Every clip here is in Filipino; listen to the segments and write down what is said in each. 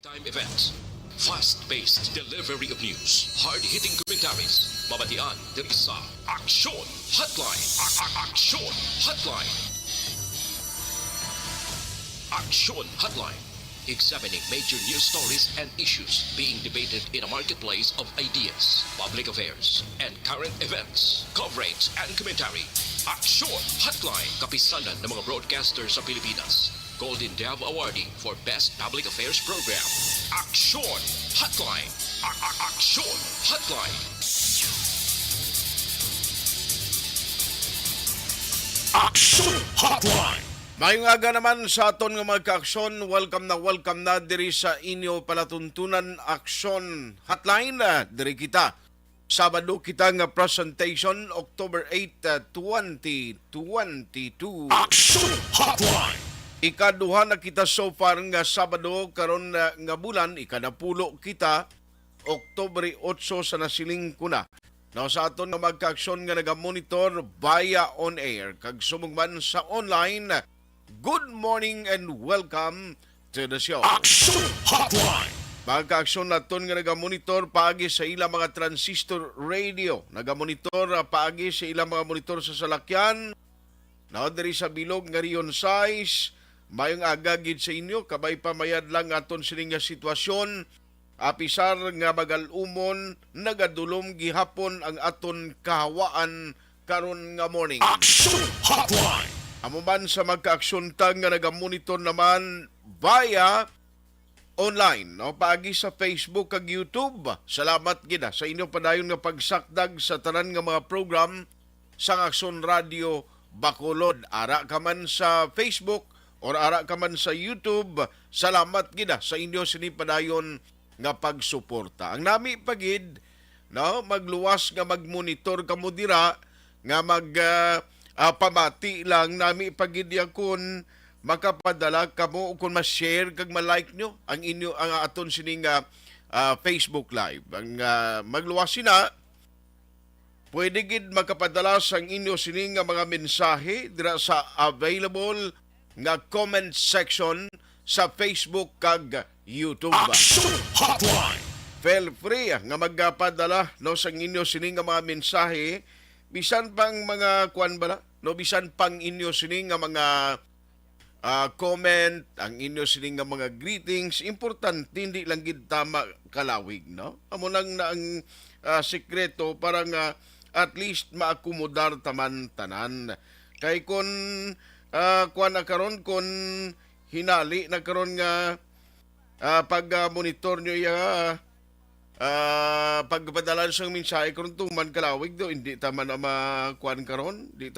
Time events. Fast-paced delivery of news. Hard-hitting commentaries. Mabatian diri sa Aksyon Hotline. Aksyon Hotline. Aksyon Hotline. Examining major news stories and issues being debated in a marketplace of ideas, public affairs, and current events. Coverage and commentary. Aksyon Hotline. Kapisanan ng mga broadcasters sa Pilipinas. Golden Dove Awardee for Best Public Affairs Program. Aksyon Hotline. Aksyon Hotline. Aksyon Hotline. Mayong aga naman sa aton nga mga ka-aksyon. Welcome na diri sa inyo palatuntunan Aksyon Hotline. Diri kita. Sabado kita nga presentation October 8, 2022. Aksyon Hotline. Ikaduha na kita so far nga Sabado karon nga bulan, ikadapulo kita Oktubre 8 sa nasiling kuna. Now sa aton nga magka-aksyon nga nagamonitor via on air kag sumugman sa online. Good morning and welcome to the show. Aksyon Hotline. Magka-aksyon naton nga nagamonitor paagi sa ilang mga transistor radio. Nagamonitor paagi sa ilang mga monitor sa salakyan. Now diri sa bilog nga Rion size. Mayong agagid sa inyo, kabay pamayad lang aton sining nga sitwasyon. Apisar nga magalumon, nagadulom gihapon ang aton kahawaan karon nga morning. Aksyon Hotline. Amo man sa magka-aksyon tang nga nagamonitor naman via online, no? Paagi sa Facebook kag YouTube. Salamat gid sa inyo padayon nga pagsakdag sa tanan nga mga program sa Aksyon Radio Bacolod. Ara ka man sa Facebook or ara ka man sa YouTube, salamat gida sa inyo sinipadayon nga pagsuporta. Ang nami pagid, no, magluwas nga magmonitor kamo dira nga pamati lang nami pagid yakon makapadala kamo kung ma-share kag ma-like nyo ang inyo ang aton sining Facebook live. Ang magluwas sina pwede gid makapadala sang inyo sining mga mensahe dira sa available nga comment section sa Facebook kag YouTube. Aksyon Hotline. Feel free nga magpadala no sa inyo sining nga mga mensahe bisan pang mga kuan bala no bisan pang inyo sining nga mga comment, ang inyo sining nga mga greetings, importante hindi lang gid tama kalawig, no? Amo lang na ang sekreto para nga at least maakomodar taman tanan. Kay kun kuan na karon kun hinali na karon nga pag-monitor nyo pagpadala sa mensahe karon tuman kalawig do hindi tama na makuan karon hindi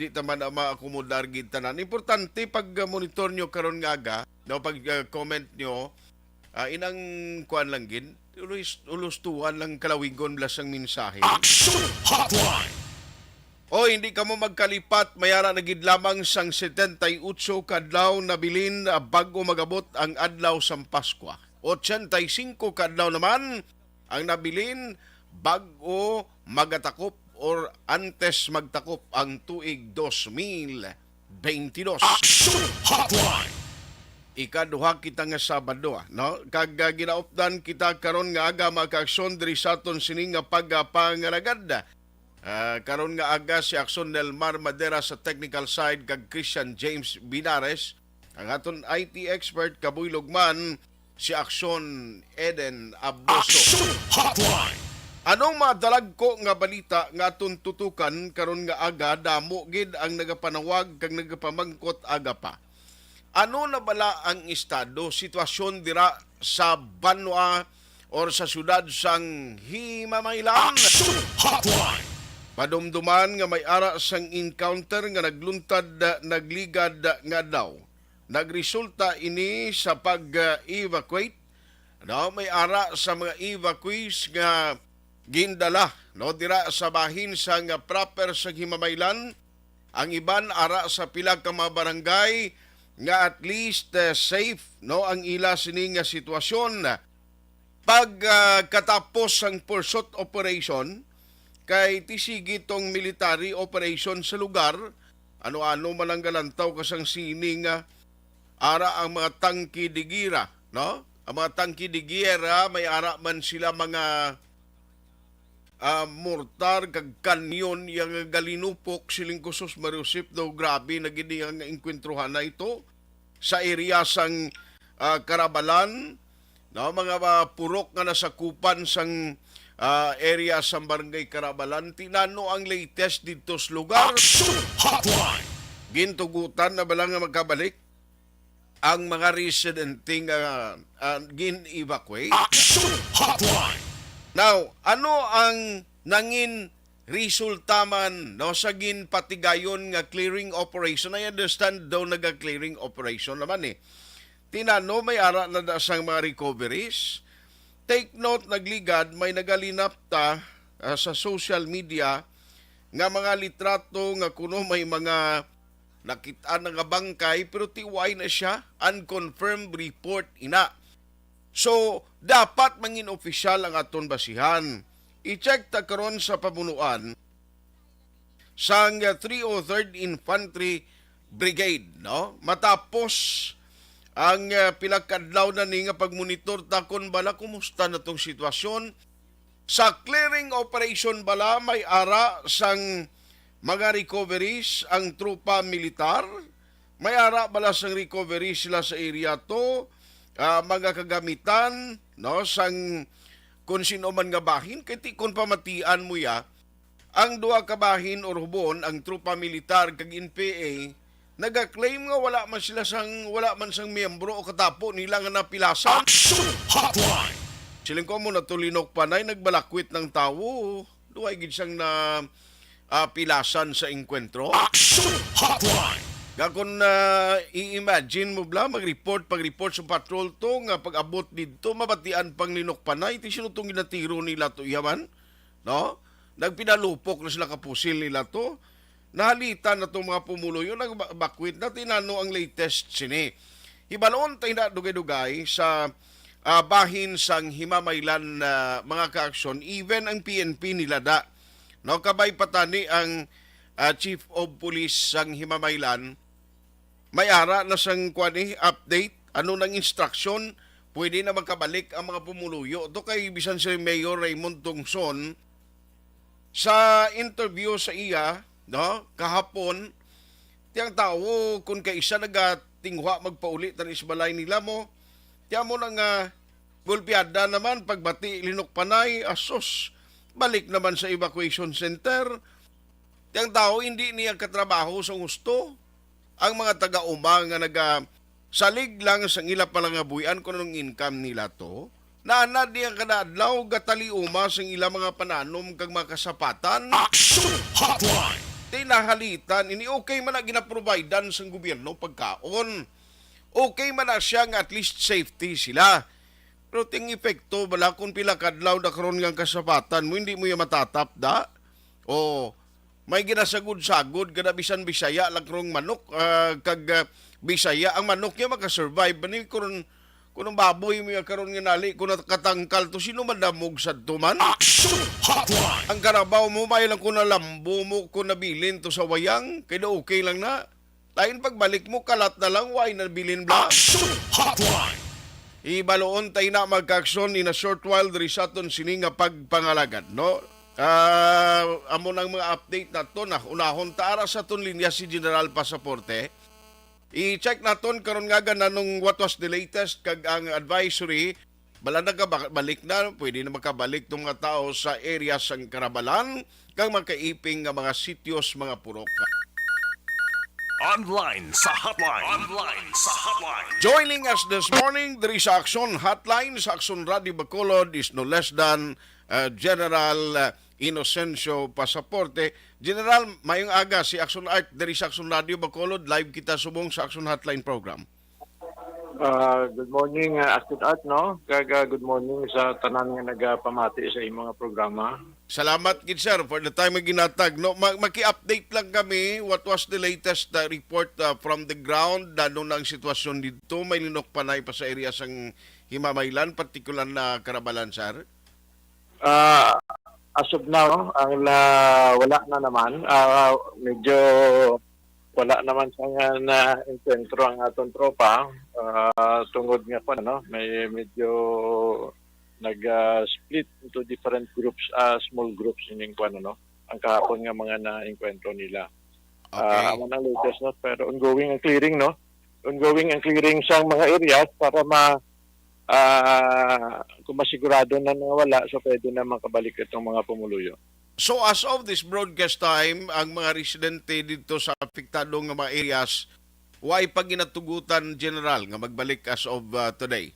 tama na maakomodar gid tanan. Importante pag-monitor nyo karon nga aga no pag-comment nyo inang kuan lang gid ulustuan lang kalawigon blas ang mensahe. Aksyon Hotline. O hindi ka mo magkalipat, mayara na gid lamang sang 78 kadlaw na bilin bago magabot ang adlaw sang Paskwa. 85 kadlaw naman ang nabilin bago magatakop or antes magtakop ang tuig 2022. Aksyon Hotline. Ikaduha kita nga Sabado, no? Kag ginaupdan kita karon nga aga maka-aksyon diri sa aton sining nga pagpangalagad. Karon nga aga si Aksyon del Mar Madera sa technical side kag Christian James Binares. Ang aton IT expert Kaboy Lugman si Aksyon Eden Abuso. Aksyon Hotline. Anong madalag ko nga balita nga aton tutukan karon nga aga damo gid ang nagapanawag kag nagapamangkot aga pa. Ano na bala ang estado sitwasyon dira sa Banwa or sa syudad sang Himamaylan? Aksyon Hotline. Padumduman nga may ara sang encounter nga nagluntad nagligad nga daw. Nagresulta ini sa pag-evacuate. No, may ara sa mga evacuees nga gindala no dira sa bahin sa nga proper sa Himamaylan. Ang iban ara sa pila ka mga barangay nga at least safe no ang ila sini nga sitwasyon. Pag katapos ang pursuit operation kay tisigi tong military operation sa lugar, ano-ano man ang galantaw kasang sining ara ang mga tangki de gira, no? Ang mga tangki de gira may ara man sila mga mortar kag kanyon yang galinupok siling kusos Mariusip daw grabe na gini ang enkwentruhan na ito sa area sang Karabalan, no? Mga purok nga nasakupan sang area sa barangay Karabalan. Tinano ang latest dito sa lugar. Hotline. Gintugutan na bala nga magkabalik ang mga residente nga gin-evacuate. Action Hotline. Now, ano ang nangin resulta man no, sa ginpatigayon nga clearing operation? I understand daw naga-clearing operation naman eh. Tinano, may ara na dasang mga recoveries. Take note, nagligad, may nagalinap ta sa social media nga mga litrato nga kuno may mga nakitaan nga bangkay pero tiway na siya, unconfirmed report ina. So, dapat mangin opisyal ang aton basihan. I-check ta karon sa pamunuan sang 303rd Infantry Brigade, no? Matapos ang pilakadlaw na ni nga pagmonitor ta kon bala kumusta na tong sitwasyon sa clearing operation bala may ara sang mga recoveries ang trupa militar, may ara bala sang recoveries sila sa area to, mga kagamitan no sang kung sino man nga bahin kay ti kon pamatian mo ya ang duha ka bahin or hubon ang trupa militar kag NPA naga-claim nga wala man sang miyembro o katapo nila nga napilasan. Action Hotline. Siling ko mo natulinok panay nagbalakwit ng tawo duhay gid siyang na pilasan sa enkwentro. Action Hotline. Gakon i-imagine mo bla pag-report sa patrol to nga pag-abot dito mabatian pang linok panay ti sino tong ginatiro nila to yaman, no? Nagpinalupok na sila kapusil nila to. Nahalitan na itong mga pumuloy yun, nagbakwit na tinano ang latest sini. Hibaloon tayo na dugay-dugay sa bahin sang Himamaylan na mga ka-aksyon, even ang PNP nilada. No, kabay patani ang Chief of Police sang Himamaylan, may ara na sang kwani update, ano nang instruction, pwede na magkabalik ang mga pumuluyo. Ito kay bisan si Mayor Raymond Tungson, sa interview sa iya, no, kahapon, tiyang tao, kung kaisa nagatingwa magpaulit ang isbalay nila mo, tiyan mo nang gulpiada naman, pagbati linok panay, asos, balik naman sa evacuation center. Tiyang tao, hindi niya katrabaho sa gusto. Ang mga taga-uma nga salig lang sa ila palangabuyan kung anong income nila to, naanad niya kadadlaw gataliuma sa ila mga pananom kag mga kasapatan. Action Hotline. Tinahalitan, ini okay man na ginaprovidean sa gobyerno pagkaon. Okay man na siya nga at least safety sila. Pero ting epekto, bala kung pila kadlaw na karon nga kasapatan mo, hindi mo yung matatap da. O may ginasagod-sagod, kada bisan Bisaya, lang karong manok, Bisaya, ang manok niya makasurvive. Bani kung baboy mo yung karon nga nali, kung katangkal to, sino madamog sa tuman? Action Hotline. Ang karabaw mo, may lang kung nalambo mo, kung nabilin to sa wayang, kaya okay lang na. Lain pagbalik mo, kalat na lang, why nabilin bla? Action Hotline. Ibaloon tayo na magkaksyon in a short while diri sa aton sini nga pagpangalagad, no? Amo nang mga update na to na unahon taara sa aton linya si General Pasaporte. I-check naton karon nga gananong what was the latest kag ang advisory bala na balik na pwede na makabalik tong mga tao sa area sang Karabalan kag makaiping nga mga sityos mga purok. Online sa hotline. Online sa hotline. Joining us this morning, there is Action Hotline. Sa Action Radio Bacolod is no less than General Inocencio Pasaporte. General, mayong aga si Action Art, there is Action Radio Bacolod. Live kita subong sa Action Hotline program. Good morning, Aston Art, no? Good morning sa tanan nga nagapamati sa imong mga programa. Salamat, gid sir, for the time ginatag. No, maki-update lang kami what was the latest report from the ground. Ano na ang sitwasyon dito? May linok panay pa sa area sang Himamaylan, partikular na Karabalan, sir? As of now, wala na naman. Medyo wala naman sa nga na enkwentro ang atong tropa tungod nga pa no may medyo nag-split into different groups, small groups ining kuan no ang kahapon nga mga na-enkwentro nila. Okay. Amo na latest no pero ongoing ang clearing no. Ongoing ang clearing sa mga areas para kung masigurado na nawala so pwede na makabalik itong mga pumuluyo. So as of this broadcast time, ang mga residente dito sa apektadong nga mga areas, why pa ginatugutan general nga magbalik as of today?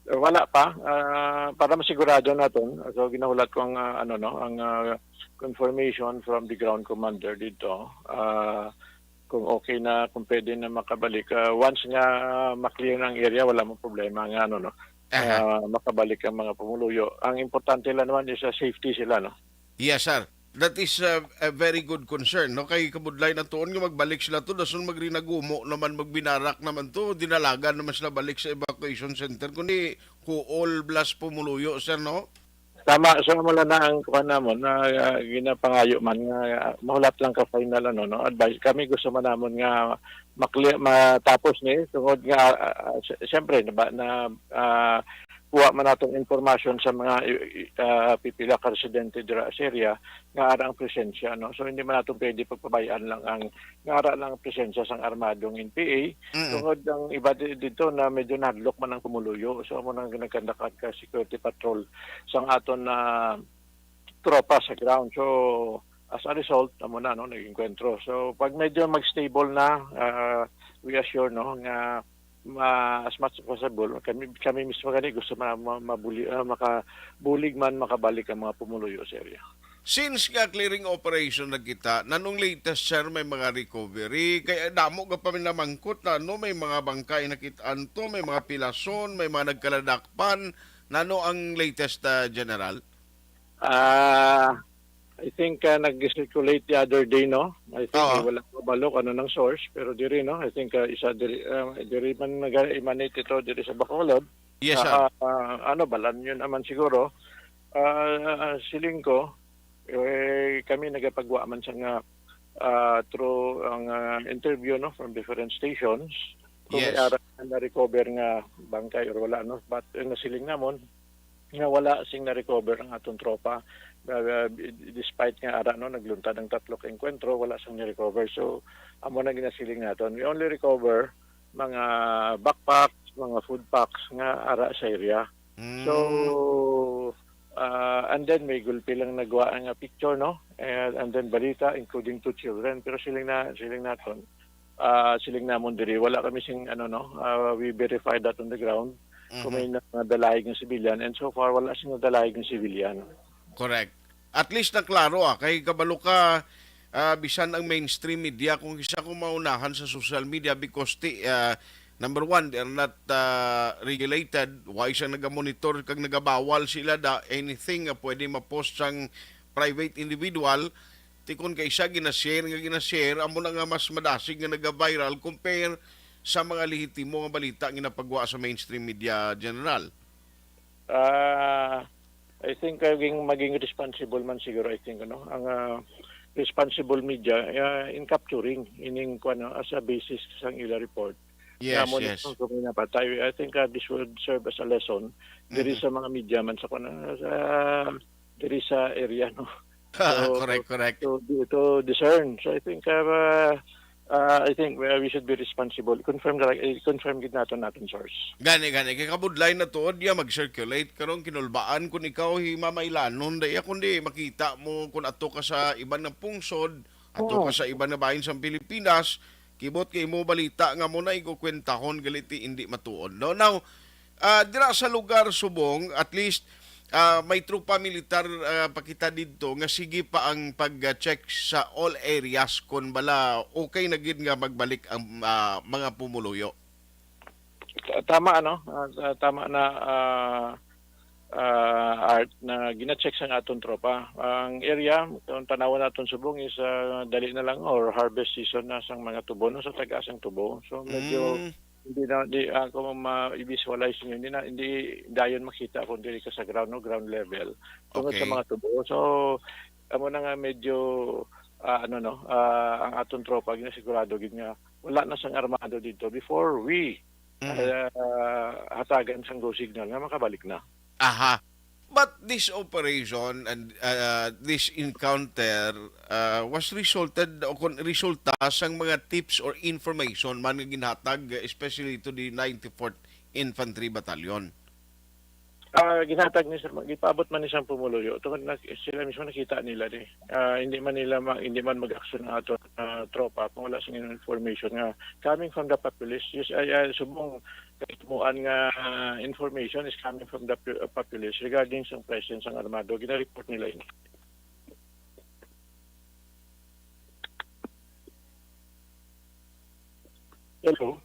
Wala pa para masigurado naton. So ginahulat ko ang confirmation from the ground commander dito. Kung okay na, kung pwede na makabalik. Once nga maklear ng area, wala mong problema nga makabalik ang mga pumuluyo. Ang importante lang naman is safety sila no. Yes, sir. That is a very good concern. No? Kay kabudlay na tuon nga magbalik sila to, dasun magrinagumo naman, magbinarak naman to, dinalagan naman sila balik sa evacuation center. Kundi all blast pumuluyo, sir, no? Tama, so mula na ang kuha namon na ginapangayo man nga mahulat lang ka final no advice kami gusto man namon nga matapos ni tungod nga siyempre na kuha man natong informasyon sa mga pipila ka residente dira sa area nga ara ang presensya no so hindi man naton pwede pagpabayaan lang ang nga ara lang ang presensya sang armadong NPA tungod ang iba dito na medyo nadlock man ang pumuluyo so mo nang ginagkandakan ka security patrol sang aton na tropa sa ground so as a result amo na no nag-enkwentro so pag medyo mag-stable na we assure no nga as much as possible kami mismo gani gusto makabulig man makabalik ang mga pumuluyo sa area. Since nga clearing operation na kita, nanong latest, sir, may mga recovery, kaya damo ka pa minamangkot na, no? May mga bangkay nakitaan to, may mga pilason, may mga nagkaladakpan, nano ang latest, General? I think nag-circulate the other day, no? I think wala ko balok ng source, pero diri, no? I think isa diri man nag-emanate ito diri sa Bacolod. Yes, sir. Balan yun naman siguro. Siling ko, kami nagapagwa man sa nga through ang interview no from different stations kung Yes. may ara na recover nga bangkay or wala no but nasiling namon nga wala sing na recover ang atong tropa despite nga ara no nagluntad ang tatlo ka enkwentro wala sing na recover so amo na ginasiling naton we only recover mga backpacks mga food packs nga ara sa area so and then may gulpi lang nagawa ang picture no and then balita including 2 children pero siling naton siling namon diri wala kami sing we verified that on the ground kung may nadalayag ng civilian and so far wala sing nadalayag ng civilian. Correct. At least na klaro kay kabalo ka bisan ang mainstream media kung isa ko maunahan sa social media because number one, they're not regulated. Why siya nagamonitor kag nagabawal sila da anything nga pwede ma-post sang private individual. Tikon kay siya ginashare, amo na nga mas madasig nga naga-viral compare sa mga lehitimo nga balita nga napagwa sa mainstream media, General. I think maging responsible man siguro I think ang responsible media in capturing ining as a basis sa ila report. Yes, yes. I think this would serve as a lesson diri sa mga media man sa diri sa area no. So, correct. To discern. So I think we should be responsible. Confirm gid naton source. Gani kay kabudlay na tuod ya mag-circulate karon kinulbaan kun ikaw himamaylanon daya kundi makita mo kun ato ka sa iban nga pungsod, ato ka sa iban nga bahin sa Pilipinas, kibot kay mo balita nga mo na ikukwentahon galiti hindi matuod. No now dira sa lugar subong at least may trupa militar pakita dito nga sige pa ang pag-check sa all areas kung bala okay na gid nga magbalik ang mga pumuluyo. Tama tama na art na gina-check sa atong tropa. Ang area kung tanawon naton subong is dali na lang or harvest season na sang mga tubo no sa taga-asang tubo. So medyo hindi ako ma-visualize nyo. Hindi dayon makita kung dili ka sa ground level. Tungod sa mga tubo. So, amo na nga medyo ang atong tropa ginasigurado gid nga wala na sang armado dito before we hatagan sang go signal nga makabalik na. Aha. But this operation and this encounter was resulted o kon resulta sang mga tips or information man nga ginhatag especially to the 94th Infantry Battalion. Ginhatag ni sir, gipaabot man ni siyang pumuluyo. Tungod na sila mismo nakita nila ni. Hindi man mag-action ang ato tropa kung wala sing information nga coming from the populace. Subong kahitmuan nga information is coming from the populace regarding sa presence ng armado. Gina-report nila ini. Hello.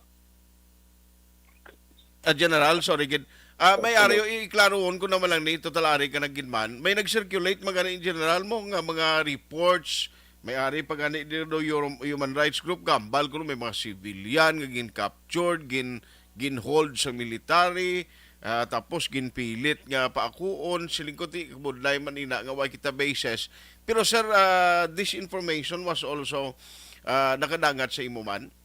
General, sorry gid. May ari iklaroon ko naman lang ni total ari ka nagginman. May nag-circulate mga in general mo nga mga reports. May ari pa gani dito human rights group gambal ko may mga civilian nga gin-captured, gin-hold sa military, tapos ginpilit nga paakuon silingkoti budlay man ina nga way kita bases. Pero sir, this information was also nakadangat sa imo man.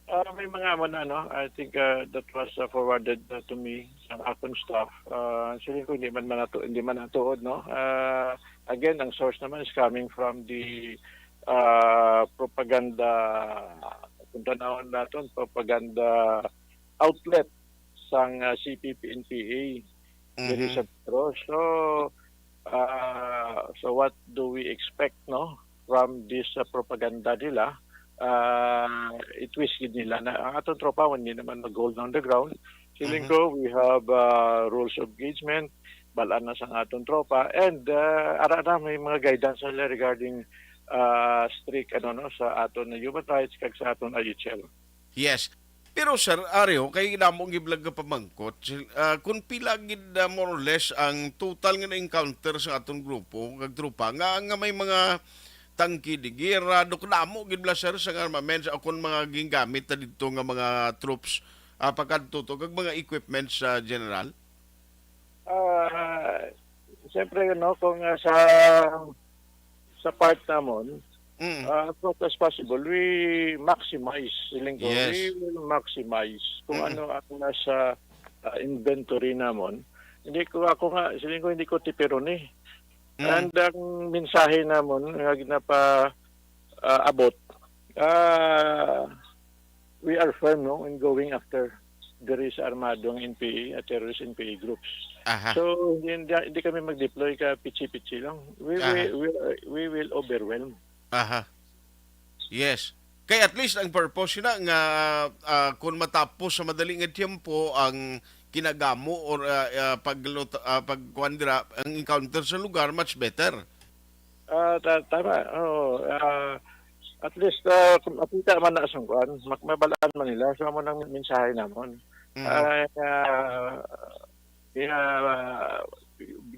May mga I think that was forwarded to me sa akong staff. Actually ko hindi man natuod, no. Again, ang source naman is coming from the propaganda kung tanawon naton propaganda outlet sang CPP-NPA diri sa Petro. So what do we expect, no, from this propaganda nila? Itwist nila na ang atong tropa hindi naman mag-hold on the ground. Feeling ko we have rules of engagement, balaan na sa atong tropa, and ara na may mga guidance nila regarding strict sa aton human rights kag sa aton IHL. Yes. Pero sir, Areo, kay namong giblag ka pamangkot, kung pila gid more or less ang total nga na-encounter sa atong grupo, kag trupa, nga may mga tangki di gera, duknamo gid bla sir sa armaments akon mga gingamit ta dito nga mga troops pagkadto kag mga equipments sa general. Siyempre kung sa part namon, as much as possible we maximize siling ko. Yes. We will maximize kung ano ang nasa inventory namon. Hindi ko tipiro ni. And ang mensahe namon nga ginapa abot, we are firm in going after there is armadong NPA at terrorist NPA groups. Aha. So hindi kami mag-deploy ka pichi-pichi lang. We will overwhelm. Aha. Yes. Kay at least ang purpose na nga kung matapos sa madaling tiempo ang kinagamo or pagkuandira ang encounter sa lugar, much better. Tama. At least makita man na sa kuan, mabalaan man nila sa mo nang mensahe namon.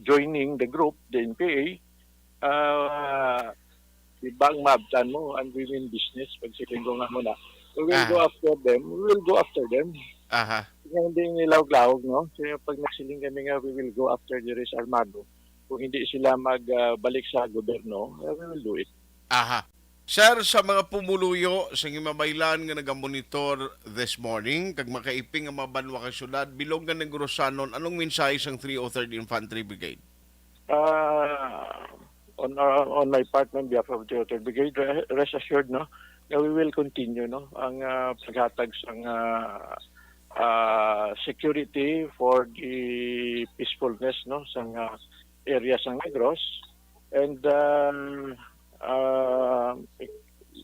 Joining the group, the NPA, ibang mabtan mo and we win business pag silinggo nga mo na. We will go after them. We will go after them. Aha. Hindi nilawag-lawag, no? So pag nagsiling kami nga, we will go after the res armado. Kung hindi sila magbalik sa gobyerno, we will do it. Aha. Sir, sa mga pumuluyo sa mabaylan nga nagamonitor this morning, kag makaiping ang mga banwa ka syudad, bilog nga negrosanon, anong mensahe sang 303rd Infantry Brigade? On my part, on behalf of the 303rd Brigade, rest assured, no, na we will continue, no, ang paghatag sang security for the peacefulness, no, sang areas ng Negros, and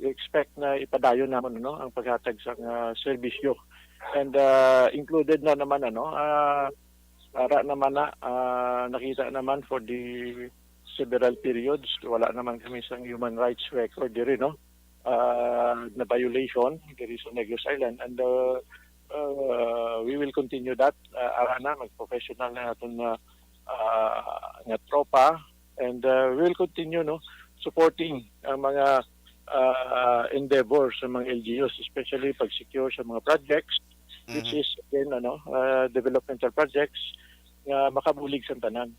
expect na ipadayon naman ang paghatag sang serbisyo, and included na naman para naman nakita naman for the several periods wala naman kami sang human rights record diri, no, na violation diri sa Negros Island, and we will continue that. Ara na mag-professional na natin nga tropa, and we will continue, no, supporting ang mga endeavors sa mga LGUs, especially pag-secure sa mga projects, which is again developmental projects, nga makabulig sa tanan,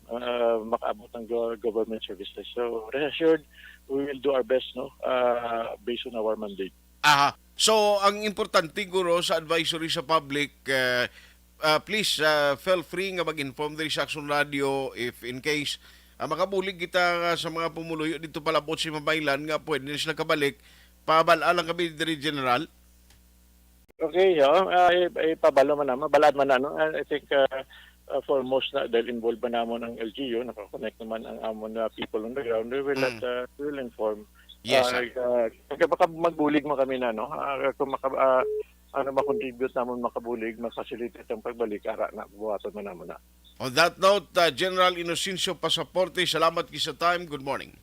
makaabot ng government services. So rest assured, we will do our best, no, based on our mandate. Aha. So, ang importante guro sa advisory sa public, please feel free nga mag-inform diri sa Action Radio if in case makabulig kita sa mga pumuluyo dito palabot si Mabaylan nga pwede na sila kabalik. Pabala lang kami diri, General. Okay, ipabalo man naman, balad man na, no? I think foremost na dahil involved ba namon ang LGU, nakakonect naman ang amon na people on the ground, we will inform. Yes, sir. Baka magbulig mo kami na, no? Kung makontribute namon makabulig, mag-facilitate ang pagbalik, ara na, buhaton mo naman na. On that note, General Inocencio Pasaporte, salamat sa time. Good morning.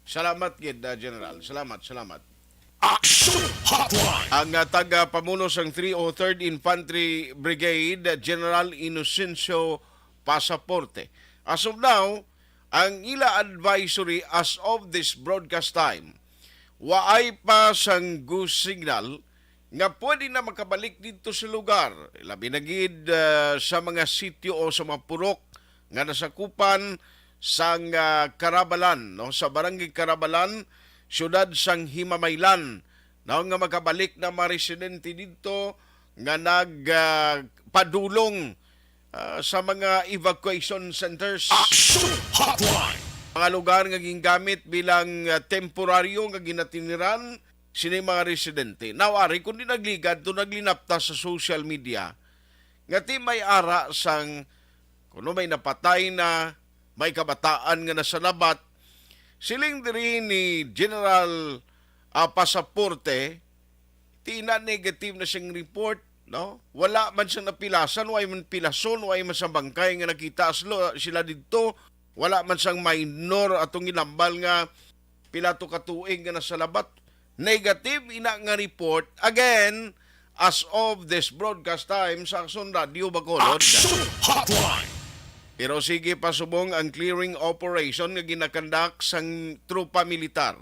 Salamat, General. Salamat. Action Hotline. Ang taga-pamuno ng 303rd Infantry Brigade, General Inocencio Pasaporte. As of now, ang ila advisory as of this broadcast time, waay pa sang go signal nga pwede na makabalik dito sa lugar. Labi na gid sa mga sitio o sa mga purok nga nasakupan sang Carabalan, no? Sa barangay Carabalan, siyudad sang Himamaylan, no? Nga makabalik na mga residente dito nga nagpadulong sa mga evacuation centers. Action Hotline. Mga lugar nga gingamit bilang temporaryo nga ginatiniran sini mga residente. Nawari kundi nagligad to naglinapta sa social media nga ti may ara sang kuno may napatay na may kabataan nga nasa labat siling diri ni General Pasaporte tina negative na siyang report, no? Wala man siyang napilasan, way man pilason, way man siyang bangkay nga nakita sila dito. Wala man siyang minor atong ginambal nga pila to katuig nga nasa labat. Negative ina nga report again as of this broadcast time sa Action Radio Bacolod. Action Hotline. Pero sige pasubong ang clearing operation nga ginakandak sang trupa militar.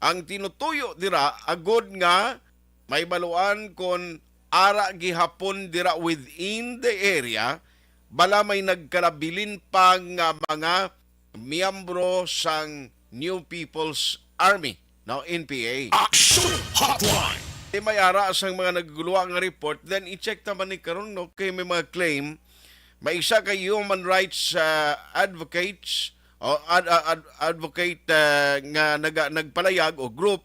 Ang tinutuyo dira agod nga may baluan kon ara gihapon dira within the area bala may nagkalabilin pa nga mga miyembro sang New People's Army, no, NPA. Action Hotline. May ara sang mga naguguluwa nga report, then i-check naman ni karon, no, kay may mga claim may isa kay human rights advocates o advocate nga nagpalayag o group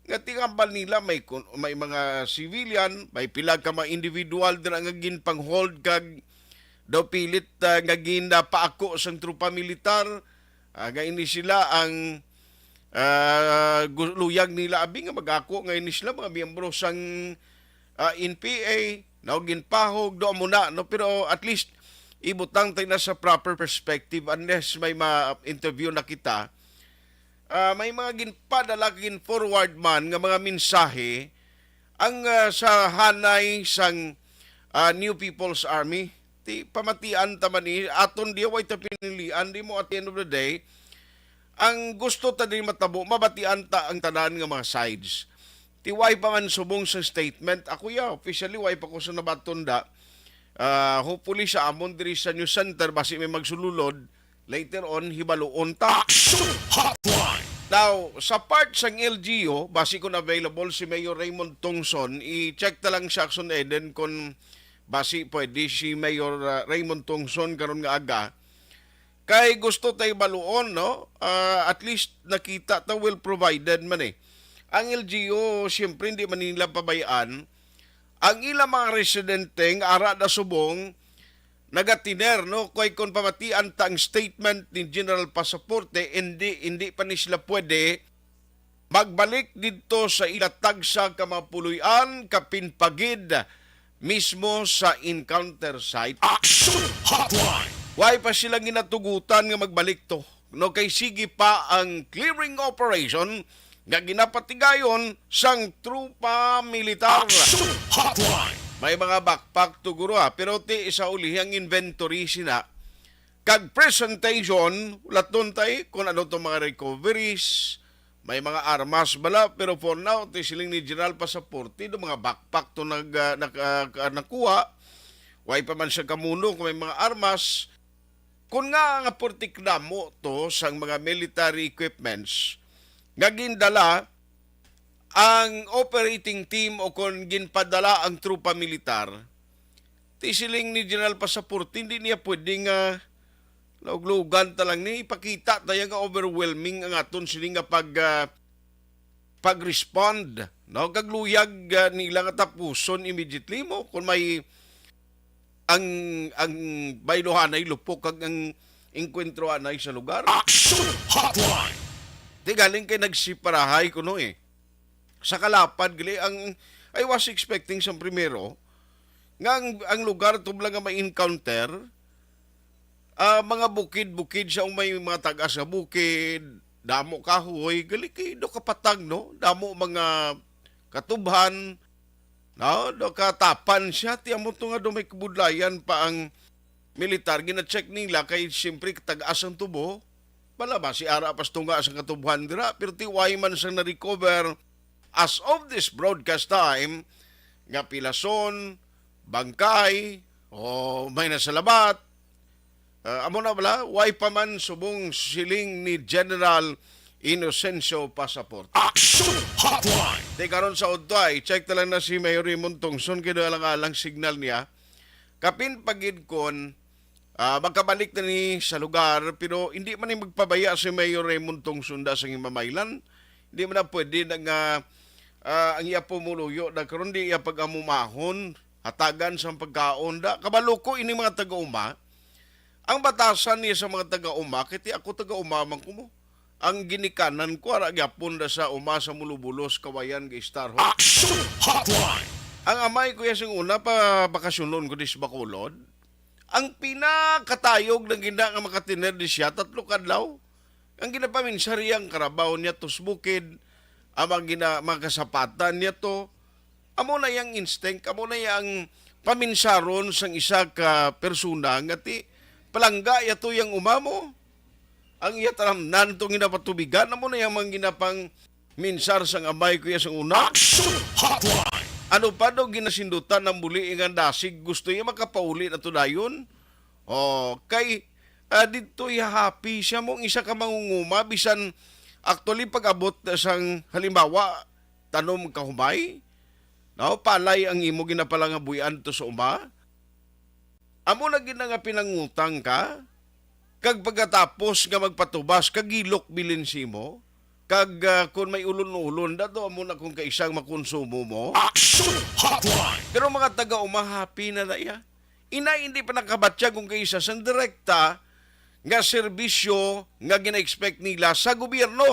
nga tingambal nila may mga civilian, may pila ka mga individual dira nga ginpang-hold kag daw pilit nga ginapaako sang trupa militar nga ini sila ang luyag nila abi nga mag-ako nga ini sila mga miyembro sang NPA na ginpahog do muna, no, pero at least ibutang tayo na sa proper perspective unless may ma-interview na kita. May mga ginpadala forward man nga mga mensahe ang sa hanay sang New People's Army ti pamatian taman ni aton di way ta pinilian di mo at the end of the day ang gusto ta din matabo mabatian ta ang tanan nga mga sides. Ti way pa man subong sa statement ako officially way pa ko sa nabatunda. Hopefully sa amon diri sa News Center basi may magsululod later on hibaluon ta. Action Hotline. Now, sa part sang LGU, basi kung available si Mayor Raymond Tongson, i-check ta lang sa Action Eden kung basi pwede si Mayor Raymond Tongson karon nga aga. Kay gusto tay baluon, no? At least nakita ta well provided man eh. Ang LGU, siyempre hindi man nila pabayaan. Ang ilang mga residente nga ara na subong nagatiner, no, kay kon pamatian ta ang statement ni General Pasaporte hindi pa ni sila pwede magbalik dito sa ilatag sa kamapuluyan kapinpagid mismo sa encounter site. Action Hotline. Why pa sila ginatugutan nga magbalik to, no, kay sige pa ang clearing operation nga ginapatigayon sang trupa militar. Action Hotline. May mga backpack to guro pero ti isa uli ang inventory sina. Kag presentation, laton tay kung ano to mga recoveries, may mga armas bala, pero for now, ti siling ni General Pasaporte, do mga backpack to nakuha, way pa man siya kamuno kung may mga armas, kung nga portik damo to sang mga military equipments, nga gindala ang operating team o kung ginpadala ang trupa militar, tisiling ni General Pasaporte, hindi niya pwedeng lauglugan talang ni ipakita tayo nga overwhelming ang aton siling nga pag-respond. No? Kagluyag nila nga tapuson immediately mo kung may ang baylohanay lupok kag ang inkwentro anay sa lugar. Action Hotline. Di galing kay nagsiparahay kuno sa kalapad gali ang I was expecting sa primero nga ang lugar tubla nga may encounter mga bukid-bukid siya may mga tagas nga bukid, damo kahoy, gali kay do kapatag no, damo mga katubhan, no, do katapan siya ti amo to nga do may kabudlayan pa ang militar gina-check nila kay siyempre tagas ang tubo. Bala ba si ara pas tunga sa katubhan dira pero ti way man sang na-recover as of this broadcast time nga pilason, bangkay o may nasalabat. Amo na bala, way pa man subong siling ni General Inocencio Pasaporte. Action Hotline. Di karon sa udtoy, check talang na si Mayor Raymond Tongson kaya alang-alang signal niya. Kapin pagid kon magkabalik na ni sa lugar pero hindi man ni magpabaya si Mayor Raymond Tongson da sa mamaylan. Hindi man na pwede nga ang iya pumuluyo da karon di iya pagamumahon hatagan sa pagkaon da kabaluko ini mga taga-uma. Ang batasan niya sa mga taga-uma, kiti ako taga-uma man ko mo. Ang ginikanan ko, ara gyapon da sa uma sa mulubulos, kawayan, kay Star Hawk. Action Hotline. Ang amay ko yung una pa bakasyonon ko di sa Bacolod, ang pinakatayog ng gina nga makatiner di siya, 3 kadlaw. Ang ginapaminsyari ang karabaw niya to bukid, ang mga kasapatan niya to, amo na yung instinct, amo na yung paminsaron sang isa ka persona nga ti palangga yato yung umamo. Ang iya taramnan itong ginapatubigan. Amo na yung mga ginapang minsar sang amay ko sang una. Action Hotline. Ano pa daw ginasindutan ng muli ingang dasig. Gusto niya makapauli na to dayon. O, kay dito happy siya mong isa ka mangunguma. Bisan actually pag-abot sang halimbawa tanom kahumay. No, palay ang imo ginapalangabuyan to sa uma. Amo na gina nga pinangutang ka, kag pagkatapos nga magpatubas, kagilok bilin si mo, kag kung may ulon-ulon, dato amo na kung kaisang makonsumo mo. Action Hotline. Pero mga taga-umahapi na iya. Ina hindi pa nakabatya kung kaisa sang direkta nga serbisyo nga gina-expect nila sa gobyerno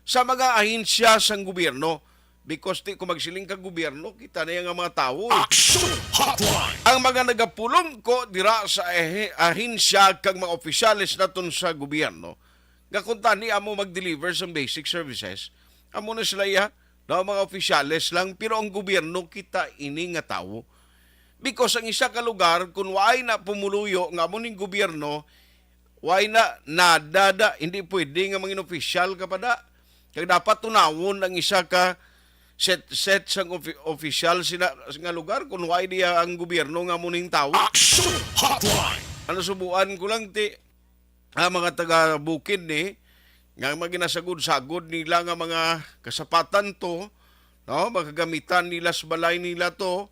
sa mga ahensya sang gobyerno. Because kung magsiling ka gobyerno, kita na yung mga tao. Action Hotline. Ang mga nagapulong ko dira sa ahensya kag mga opisyalis naton sa gobyerno. Nga kung tani amo mag-deliver sa basic services, amo na sila mga opisyalis lang, pero ang gobyerno kita ini nga tao. Because ang isa ka lugar, kung waay na pumuluyo nga amo ning gobyerno, waay na nadada, hindi pwede nga mga opisyal ka pa da. Kaya dapat tunawon ang isa ka set sang official nga lugar kung why diya ang gobyerno nga muning tao. Action Hotline. Ano subuan ko lang mga taga-bukid ni nga maginasagod-sagod nila nga mga kasapatan to, no, magagamitan nila sa balay nila to.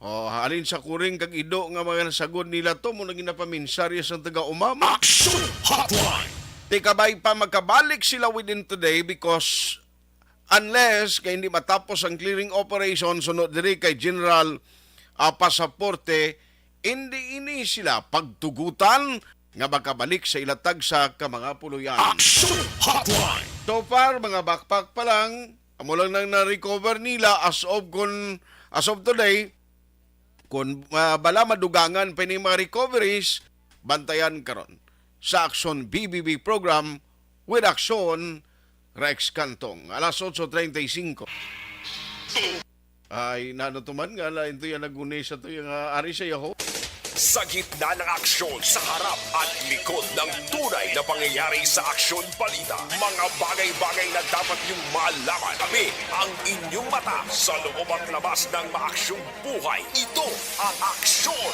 Halin sa kuring kag ido nga mga nasagod nila to mo naging napaminsarya sa taga-umama. Action Hotline. Kabay pa magkabalik sila within today because unless kay hindi matapos ang clearing operation sunod diri kay General Pasaporte, hindi ini sila pagtugutan nga makabalik sa ilatag sa mga puluyan. Action Hotline. So far, mga backpack pa lang, amo lang nang na-recover nila as of today. Kung bala madugangan pa ni mga recoveries, bantayan karon sa Action BBB program with Action Rex Cantong. Alas 8:35. Ay, nanotuman nga, ito yung naguni sa ito yung ari sa yaho. Sa gitna ng aksyon, sa harap at likod ng tunay na pangyayari sa aksyon balita. Mga bagay-bagay na dapat niyong malaman. Kami ang inyong mata sa loob at labas ng maaksyong buhay. Ito ang Aksyon!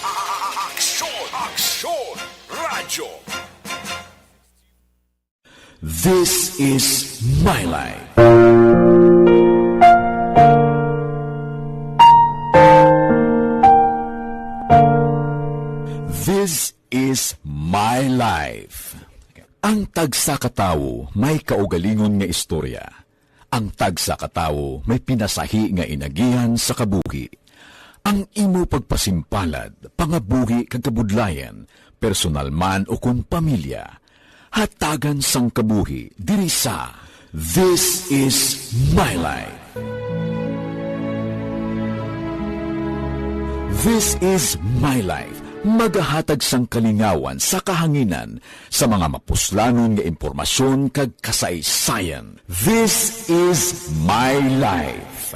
Aksyon! Aksyon! Radyo! This is my life. This is my life. Ang tagsa katawo may kaugalingon nga istorya. Ang tagsa katawo may pinasahi nga inagihan sa kabuhi. Ang imo pagpasimpalad, pangabuhi kag kabudlayan, personal man o kun pamilya, hatagan sang kabuhi diri sa This is my life. This is my life. Magahatag sang kalingawan sa kahanginan sa mga mapuslanon nga impormasyon kag kasaysayan. This is my life.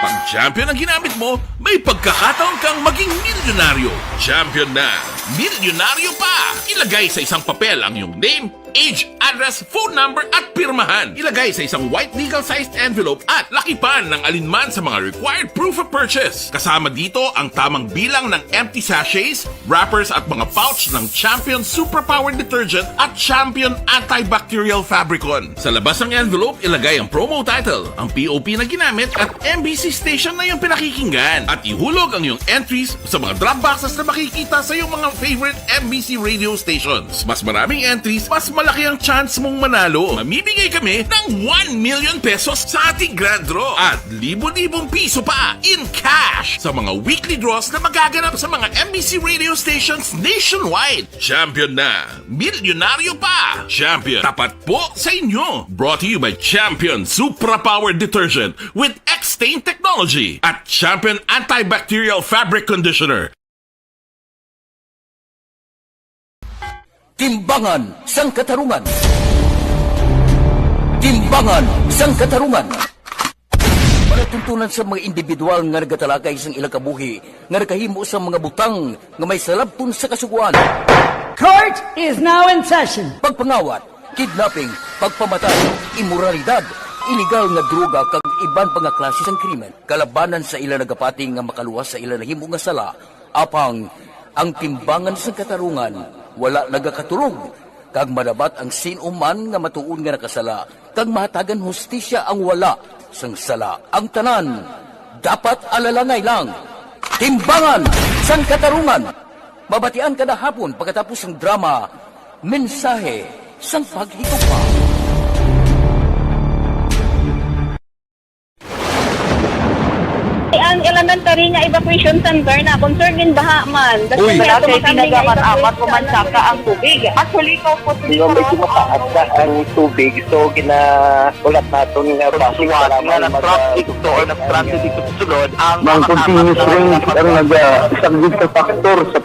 Pag champion ang ginamit mo, may pagkakataon kang maging milyonaryo. Champion na, milyonaryo pa! Ilagay sa isang papel ang iyong name, age, address, phone number at pirmahan. Ilagay sa isang white legal-sized envelope at lakipan ng alinman sa mga required proof of purchase. Kasama dito ang tamang bilang ng empty sachets, wrappers at mga pouch ng Champion Superpower Detergent at Champion Antibacterial Fabricon. Sa labas ng envelope, ilagay ang promo title, ang POP na ginamit at MBC station na yung pinakikinggan. At ihulog ang iyong entries sa mga drop boxes na makikita sa iyong mga favorite MBC radio stations. Mas maraming entries, mas malaki ang chance mong manalo. Mamimigay kami ng 1 million pesos sa ating grand draw at libo-libong piso pa in cash sa mga weekly draws na magaganap sa mga MBC radio stations nationwide. Champion na, milyonaryo pa. Champion, tapat po sa inyo. Brought to you by Champion Superpower Detergent with X-Stain Technology at Champion Antibacterial Fabric Conditioner. Timbangan sang katarungan. Timbangan sang katarungan. Panatuntunan sa mga individual nga nagatalagay sang ilang kabuhi nga nakahimo sa mga butang nga may salabton sa kasuguan. Court is now in session. Pagpangawat, kidnapping, pagpamatay, immoralidad, iligal nga droga kag iban pa nga klase sang krimen. Kalabanan sa ilang nagapating nga makaluwas sa ilang nahimo nga sala. Apang ang timbangan sang katarungan wala nagakatulog, kag madabat ang sinuman nga matuon nga nakasala, kag mahatagan hustisya ang wala sang sala. Ang tanan, dapat alalangay lang. Timbangan sang katarungan. Mabatian kada hapon pagkatapos ng drama, mensahe sang paghigugma. Ang elementary nga evacuation center na concern din baha man. Uy, kaya pinagamat-amat pumansaka ang tubig. Actually, ko po Medyo mataas na ang tubig. So, ginaulat natin nga pasuwat nga nag-traffic to or nag-traffic dito sa sulod ang Mang continuous rin ang nag-isang sa factor sa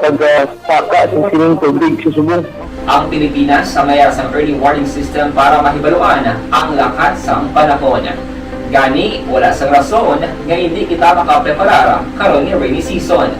pagsaka sa sining tubig sa subong. Ang Pilipinas sa mayroon sa early warning system para mahibaluan ang lakas ng panahon. Gani, wala sa rason nga hindi kita makapreparar karon ni rainy season.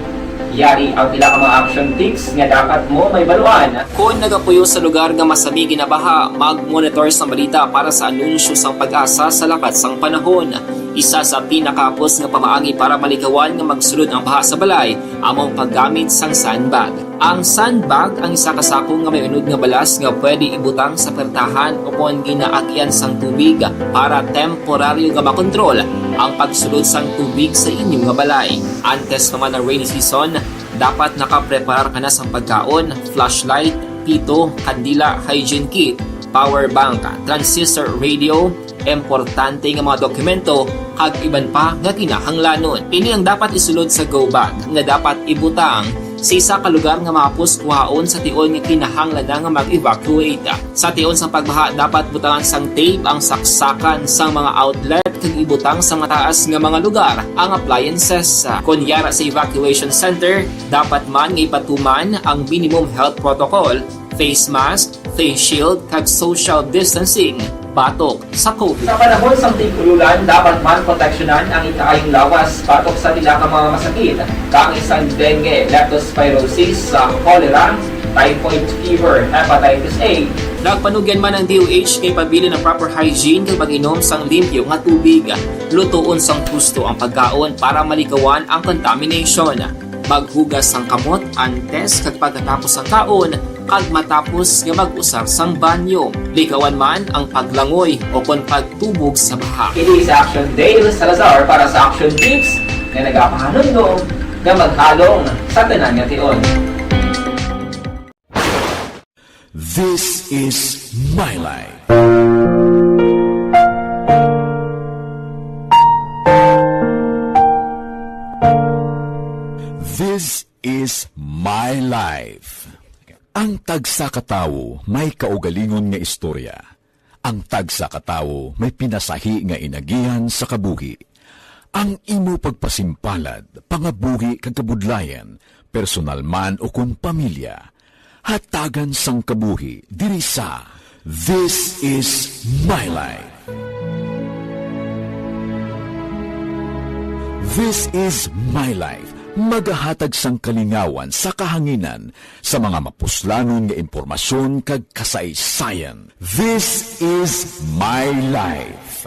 Yari ang pila ka mga action tips nga dapat mo may baluan. Kung nagapuyo sa lugar nga masabi ginabaha, mag-monitor sa balita para sa anunsyo sang pag-asa sa lakat sang panahon. Isa sa pinakapos nga pamaagi para malikawan nga magsulod ang baha sa balay, among paggamit sang sandbag. Ang sandbag ang isa kasakong nga may unod nga balas nga pwede ibutang sa pertahan upon ginaagyan sang tubig para temporaryo nga makontrol ang pagsulod sang tubig sa inyong nga balay. Antes naman ng rainy season, dapat nakapreparar ka na sang pagkaon, flashlight, pito, kandila, hygiene kit, power bank, transistor radio, importante nga mga dokumento kag iban pa nga kinahanglanon. Ini ang dapat isulod sa go bag nga dapat ibutang sa isa ka lugar nga mapus kuhaon sa tion nga kinahanglan nga mag-evacuate. Sa tion sa pagbaha dapat butangan sang tape ang saksakan sang mga outlet kag ibutang sa mataas nga mga lugar ang appliances. Kunyara sa evacuation center, dapat man nga ipatuman ang minimum health protocol, face mask, face shield kag social distancing. batok sa COVID. Sa panahon sa tig-ululan, dapat man proteksyonan ang ikaayong lawas batok sa tilakang mga masakit, kang isang dengue, leptospirosis, cholera, typhoid fever, hepatitis A. Nagpanugyan man ang DOH kay pabili ng proper hygiene kay pag-inom sang limpyo nga tubig. Lutuon sang gusto ang pagkaon para malikawan ang contamination. Maghugas sang kamot antes kag pagkatapos ang kaon kag matapos nga mag-usar sang banyo. Likawan man ang paglangoy o kon pagtubog sa baha. Kini sa Action Dale Salazar para sa Action Tips na nagapahanundong nga maghalong sa tanan nga tion. This is My Life. This is My Life. Ang tagsa katawo may kaugalingon nga istorya. Ang tagsa katawo may pinasahi nga inagihan sa kabuhi. Ang imo pagpasimpalad, pangabuhi kag kabudlayan, personal man o kun pamilya, hatagan sang kabuhi diri sa This is My Life. This is My Life. Magahatag sang kalingawan sa kahanginan sa mga mapuslanon nga impormasyon kag kasaysayan. This is My Life.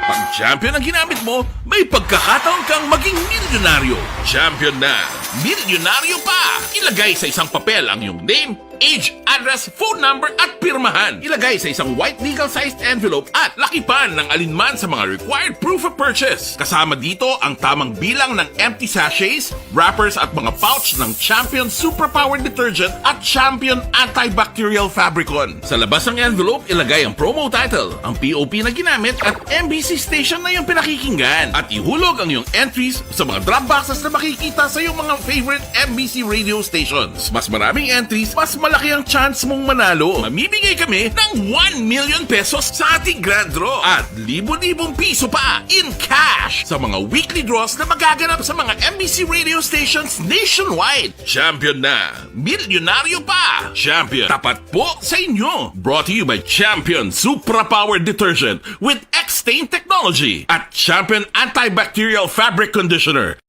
Pag champion ang ginamit mo, may pagkakataon kang maging milyonaryo. Champion na, milyonaryo pa! Ilagay sa isang papel ang iyong name, age, address, phone number at pirmahan. Ilagay sa isang white legal-sized envelope at lakipan ng alinman sa mga required proof of purchase. Kasama dito ang tamang bilang ng empty sachets, wrappers at mga pouch ng Champion Superpower Detergent at Champion Antibacterial Fabricon. Sa labas ng envelope, ilagay ang promo title, ang POP na ginamit at MBC station na yung pinakikinggan. At ihulog ang iyong entries sa mga drop boxes na makikita sa iyong mga favorite MBC radio stations. Mas maraming entries, mas malaki ang chance mong manalo. Mamimigay kami ng 1 million pesos sa ating grand draw at libo-libong piso pa in cash sa mga weekly draws na magaganap sa mga MBC radio stations nationwide. Champion na, milyonaryo pa. Champion, tapat po sa inyo. Brought to you by Champion Superpower Detergent with X-Stain Technology at Champion Antibacterial Fabric Conditioner.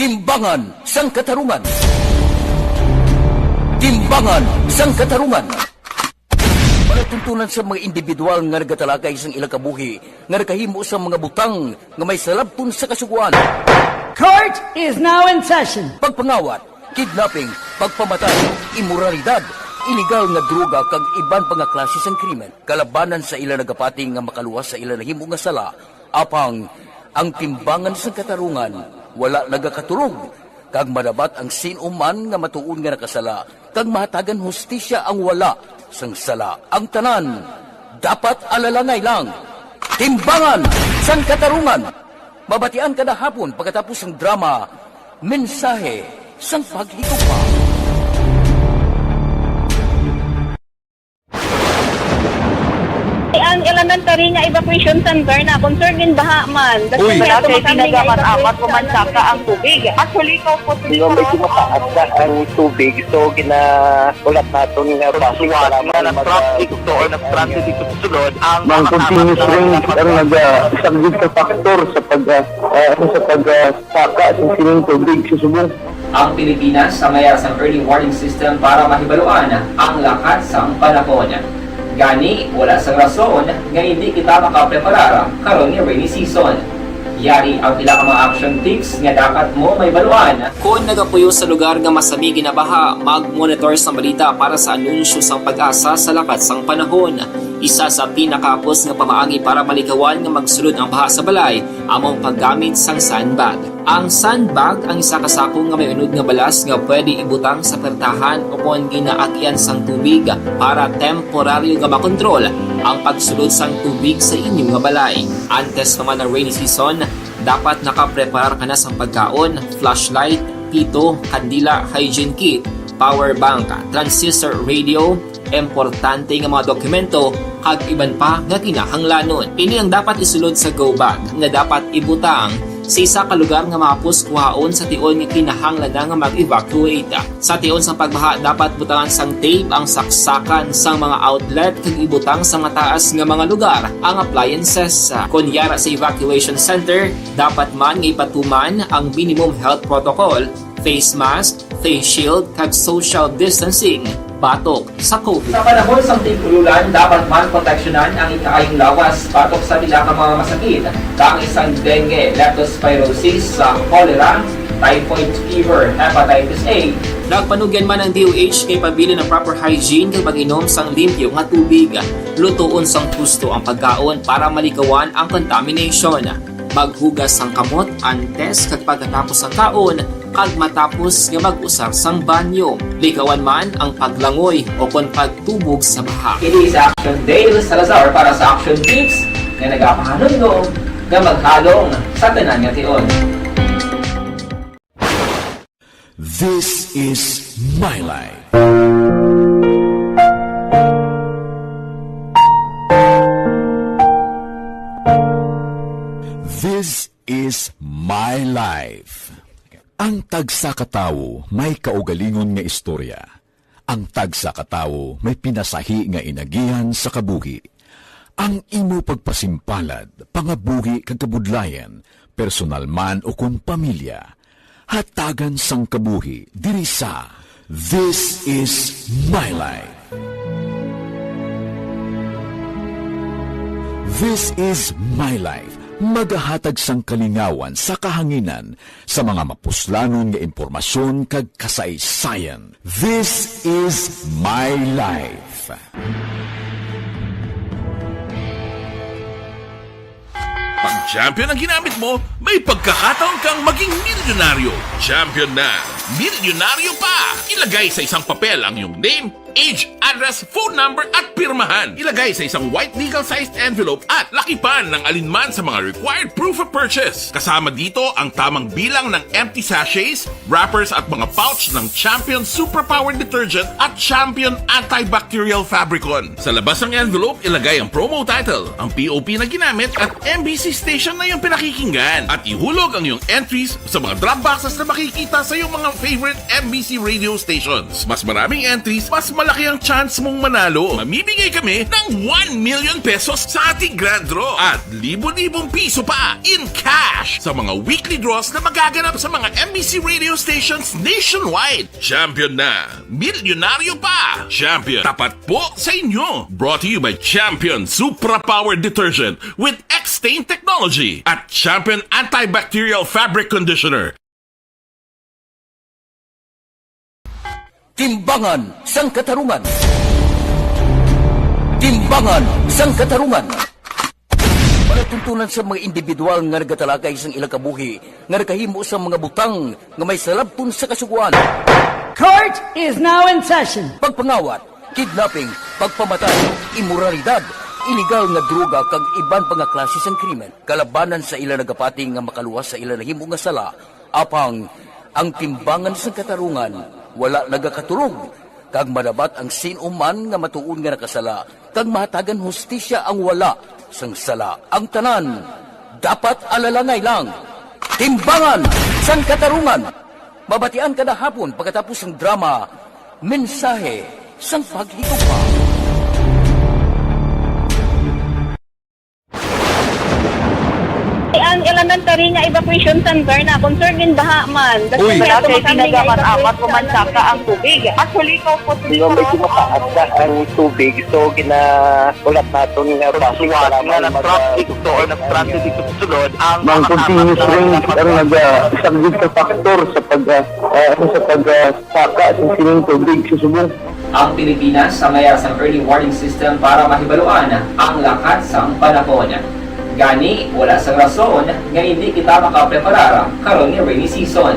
Timbangan sang katarungan. Timbangan sang katarungan. Panatuntunan sa mga individual nga nagatalagay sang ilang kabuhi nga nakahimo sa mga butang nga may salabton sa kasuguan. Court is now in session. Pagpangawat, kidnapping, pagpamatay, imoralidad, iligal nga droga kag iban pa nga klase sang krimen. Kalabanan sa ilang nagapating nga makaluwas sa ilang nahimo nga sala. Apang ang timbangan sang katarungan wala nagakatulog, kag madabat ang sinuman nga matuon nga nakasala, kag mahatagan hustisya ang wala sang sala. Ang tanan, dapat alalangay lang. Timbangan sang katarungan. Mabatian kada hapon pagkatapos ng drama, mensahe sang paghigugma. Ang elementary nga evacuation center na concern din baha man. Uy, kaya pinagamat-amat kumansaka ang tubig. Actually, ikaw po Yung medyo mataas na ang tubig, so ginaulat natin nga pasuwat na nag-traffic to or nag-transit dito sa sulod ang mga continuous rain ang nag-isang sa factor sa pagsaka sa sining tubig sa subong. Ang Pilipinas sa mayroon sa early warning system para mahibaluan ang lakas ng panahon. Gani, wala sa rason nga hindi kita makapreparar karon ni rainy season. Yari ang pila ka mga action tips nga dapat mo may baluan. Kung nagapuyo sa lugar nga masami ginabaha, mag-monitor sa balita para sa anunsyo sang pag-asa sa lakas sang panahon. Isa sa pinakapos nga pamaagi para malikawan nga magsulod ang baha sa balay, among paggamit sang sandbag. Ang sandbag ang isa kasako nga may unod nga balas nga pwede ibutang sa pertahan upon ginaagyan sang tubig para temporaryo nga makontrol ang pagsulod sang tubig sa inyong nga balay. Antes naman ng rainy season, dapat nakapreparar ka na sang pagkaon, flashlight, pito, kandila, hygiene kit, power bank, transistor radio, importante nga mga dokumento kag iban pa nga kinahanglanon. Ini ang dapat isulod sa go bag nga dapat ibutang sa isa ka lugar nga mapus kuhaon sa tion nga kinahanglan nga mag-evacuate. Sa tion sang pagbaha dapat butangan sang tape ang saksakan sang mga outlet kag ibutang sa mataas nga mga lugar ang appliances. Kunyara sa evacuation center, dapat man nga ipatuman ang minimum health protocol, face mask, face shield kag social distancing batok sa COVID. Sa panahon sa tigululan, dapat man proteksyonan ang ikaayong lawas batok sa bila ka mga masakit, kang isang dengue, leptospirosis, cholera, typhoid fever, hepatitis A. Nagpanugyan man ang DOH kay pabili ng proper hygiene kay pag-inom sang limpyo nga tubig. Lutuon sang husto ang pagkaon para malikawan ang contamination. Maghugas sang kamot antes kag pagkatapos ang kaon kag matapos nga mag-usar sang banyo. Likawan man ang paglangoy o kon pagtubog sa baha. It is Action Dale Salazar para sa Action Tips nga nagapahanundong nga maghalong sa tanan nga tion. This is My Life. This is My Life. Ang tagsa katawo may kaugalingon nga istorya. Ang tagsa katawo may pinasahi nga inagihan sa kabuhi. Ang imo pagpasimpalad, pangabuhi kag kabudlayan, personal man o kun pamilya, hatagan sang kabuhi diri sa This is My Life. This is My Life. Magahatag sang kalingawan sa kahanginan sa mga mapuslanon nga impormasyon kag kasaysayan. This is My Life. Pag champion ang ginamit mo, may pagkakataon kang maging milyonaryo. Champion na, milyonaryo pa! Ilagay sa isang papel ang iyong name, age, address, phone number at pirmahan. Ilagay sa isang white legal-sized envelope at lakipan ng alinman sa mga required proof of purchase. Kasama dito ang tamang bilang ng empty sachets, wrappers at mga pouch ng Champion Superpower Detergent at Champion Antibacterial Fabricon. Sa labas ng envelope, ilagay ang promo title, ang POP na ginamit at MBC station na yung pinakikinggan. At ihulog ang iyong entries sa mga drop boxes na makikita sa iyong mga favorite MBC radio stations. Mas maraming entries, mas malaki ang chance mong manalo. Mamimigay kami ng 1 million pesos sa ating grand draw at libo-libong piso pa in cash sa mga weekly draws na magaganap sa mga MBC radio stations nationwide. Champion na, milyonaryo pa. Champion, tapat po sa inyo. Brought to you by Champion Superpower Detergent with X-Stain Technology at Champion Antibacterial Fabric Conditioner. Timbangan sang katarungan. Timbangan sang katarungan. Panatuntunan sa mga individual nga nagatalagay sang ilang kabuhi nga nagahimo sa mga butang nga may salabton sa kasuguan. Court is now in session. Pagpangawat, kidnapping, pagpamatay, imoralidad, iligal nga droga kag iban pa nga klase sang krimen. Kalabanan sa ilang nagapating nga makaluwas sa ilang nahimo nga sala. Apang ang timbangan sang katarungan wala nagakatulog, kag madabat ang sinuman nga matuon nga nakasala, kag mahatagan hustisya ang wala sang sala. Ang tanan, dapat alalangay lang. Timbangan sang katarungan. Mabatian kada hapon pagkatapos ng drama, mensahe sang paghigugma. Ang elementary nga evacuation center na concern din baha man. Uy, kasi pinagamat-amat kumansaka ang tubig. Actually, ko po Medyo mataas na ang tubig. So, ginaulat natin nga pasuwat nga nag-traffic to or nag-transit dito sa sulod. Ang continuous range ang nag-subject sa factor sa pagsaka at sining tubig sa subong. Ang Pilipinas sa maya sa early warning system para mahibaluan ang lakas ng panahon. Gani, wala sa rason nga hindi kita makapreparara karon ni rainy season.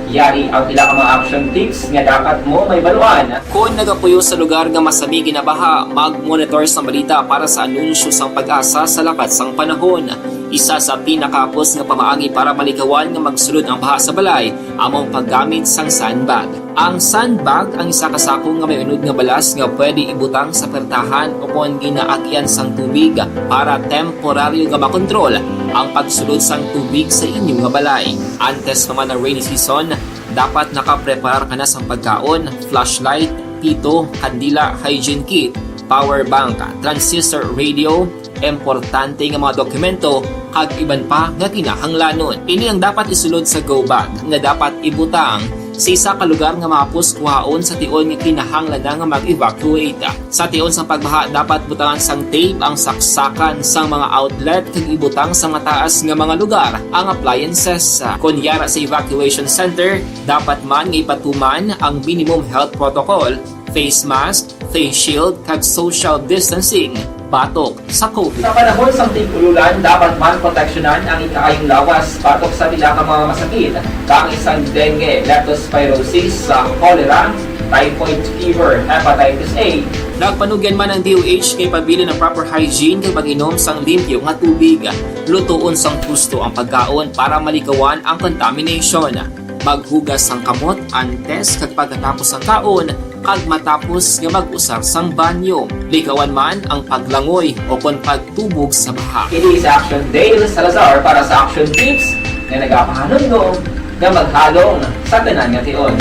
Yari ang pila ka mga action tips nga dapat mo may baluan. Kung nagapuyo sa lugar nga masabi ginabaha, mag-monitor sa balita para sa anunsyo sang pag-asa sa lakat sang panahon. Isa sa pinakapos nga pamaagi para malikawan nga magsulod ang baha sa balay among paggamit sang sandbag. Ang sandbag ang isa ka sako nga may unod nga balas nga pwede ibutang sa pertahan upon ginaagyan sang tubig para temporaryo nga makontrol ang pagsulod sang tubig sa inyong nga balay. Antes naman ng rainy season, dapat nakapreparar ka na sang pagkaon, flashlight, pito, kandila, hygiene kit, power bank, transistor radio, importante nga mga dokumento kag iban pa nga kinahanglanon. Ini ang dapat isulod sa go bag nga dapat ibutang sa isa ka lugar nga mapos kuhaon sa tion nga kinahanglan nga mag-evacuate. Sa tion sa pagbaha dapat butangan sang tape ang saksakan sang mga outlet kag ibutang sa mataas nga mga lugar ang appliances. Kunyara sa evacuation center, dapat man nga ipatuman ang minimum health protocol, face mask, face shield kag social distancing batok sa COVID. Sa panahon sa tig-ululan, dapat man proteksyonan ang ikaayong lawas batok sa pila ka mga masakit, kang isang dengue, leptospirosis, cholera, typhoid fever, hepatitis A. Nagpanugyan man ang DOH kay pabili ng proper hygiene kay pag-inom sang limpyo nga tubig. Lutuon sang gusto ang pagkaon para malikawan ang contamination. Maghugas sang kamot antes kag pagkatapos ang kaon kag matapos nga mag-usar sang banyo. Likawan man ang paglangoy o kon pagtubog sa baha. It is Action Dale Salazar para sa Action Tips na nagapahanundong na maghalong sa tanan nga tion.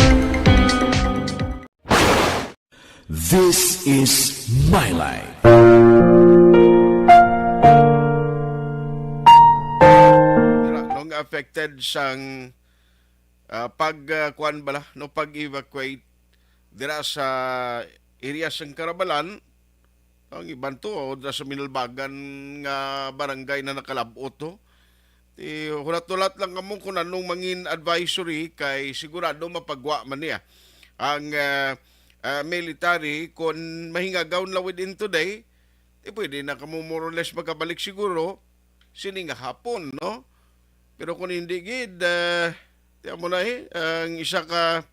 This is My Life. Nung affected sang pag-kuan bala, no pag-evacuate dira sa area sang Karabalan, ang iban to, dira sa Minalbagan nga barangay na nakalabot to. Hulat-hulat lang kamo kung anong mangin advisory kay sigurado mapagwa man niya. Ang military, kung mahingagaon la within today, pwede na kamo more or less magkabalik siguro sining hapon, no? Pero kung hindi gid, tiyan mo na ang isa ka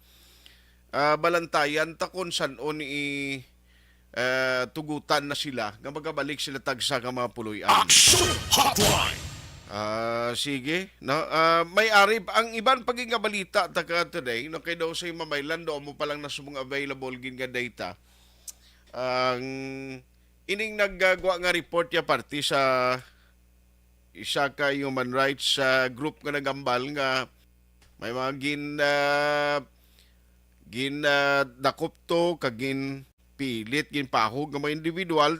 balantayan takon sanon tugutan na sila nga magabalik sila tagsa ka mga puloy-an. Action Hotline! Sige, no? May ari ang iban paging nga balita taka today, no, kay daw sa mamaylan do mo pa lang nasumong available gin nga data. Ang ining naggagawa nga report ya party sa isa ka human rights group nga nagambal nga may mga dakop to kagin pilit gin pahog nga mga individual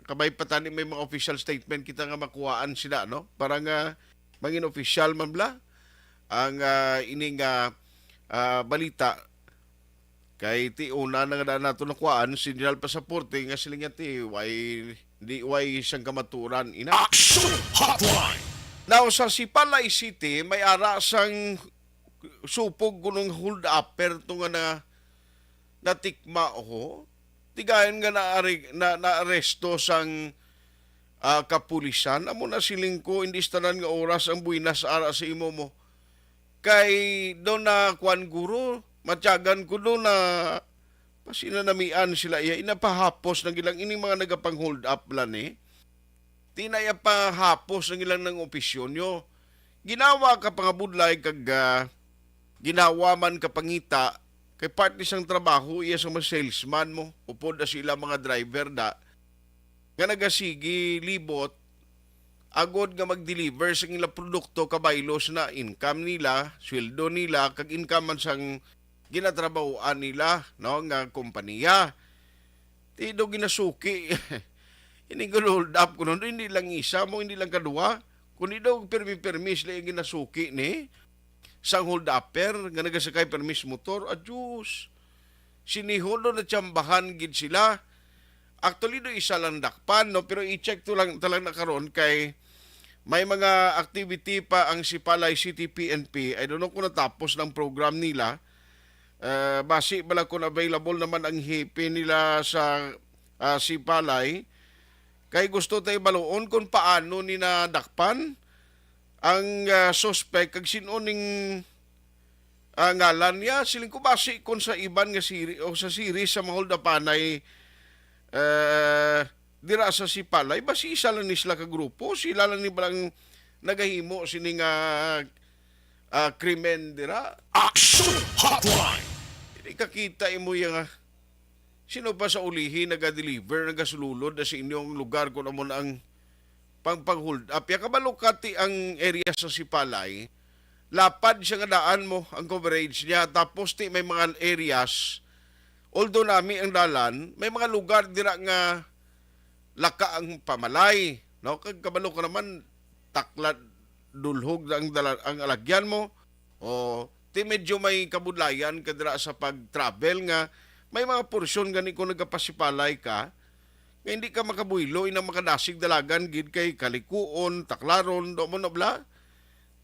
kabay patani may mga official statement kita nga makuhaan sila, no, para nga mangin official man bla ang ining balita kay ti una na nga nato nakuhaan si General Pasaporte nga sila nga ti way siyang kamaturan ina. Action Hotline! Now sa Sipalay City may ara sang supog gunong hold upper to nga natikma ho. Tigayon nga na-aresto sang kapulisan. Amo na siling ko, hindi tanan nga oras ang buinas ara sa imo mo. Kay do na kuan guro, matyagan ko do na pasinanamian sila iya. Inapahapos ng ilang ining mga nagapang hold up lan Tinaya pahapos ng ilang ng opisyon nyo. Ginawa ka pangabudlay kag ginawa man ka pangita kay part isang trabaho iya sa mga salesman mo upod na sila mga driver nga nagasigi libot agod nga mag-deliver sa ilang produkto kabaylos na income nila, sweldo nila kag income man sang ginatrabahoan nila, no, nga kompanya. Tido ginasuki. Ini hold up kuno hindi lang isa mo, hindi lang kadua, kundi daw permis lang ginasuki ni sang hold upper nga nagasakay permis motor, adjus. Siniholo na tsambahan gid sila. Actually do isa lang dakpan, no, pero i-check to lang talang na karon kay may mga activity pa ang Sipalay City PNP. I don't know kung natapos ng program nila. Basi bala kung available naman ang hipi nila sa Sipalay. Kay gusto tayo baluon kung paano ni nadakpan ang suspect kag sinuning ngalan niya siling ko basi kon sa iban nga series o sa series sa mga holdapanay dira sa Sipalay basi isa lang ni sila ka grupo, sila lang ni balang nagahimo sini nga krimen dira. Action Hotline. Hindi kakita imo yung sino pa sa ulihi naga-deliver, nagasululod na sa inyong lugar kung naman ang pang-hold up. Ya kabalukati ang area sa Sipalay, lapad siya nga daan mo ang coverage niya. Tapos may mga areas, although nami ang dalan, may mga lugar dira nga laka ang pamalay. No? Kabalo ka naman, taklad, dulhog na ang alagyan mo. O medyo may kabudlayan ka dira sa pag-travel nga, may mga porsyon gani kung nagapasipalay ka, nga hindi ka makabuylo, inang makadasig dalagan, gid kay kalikuon, taklaron, do mo na bla.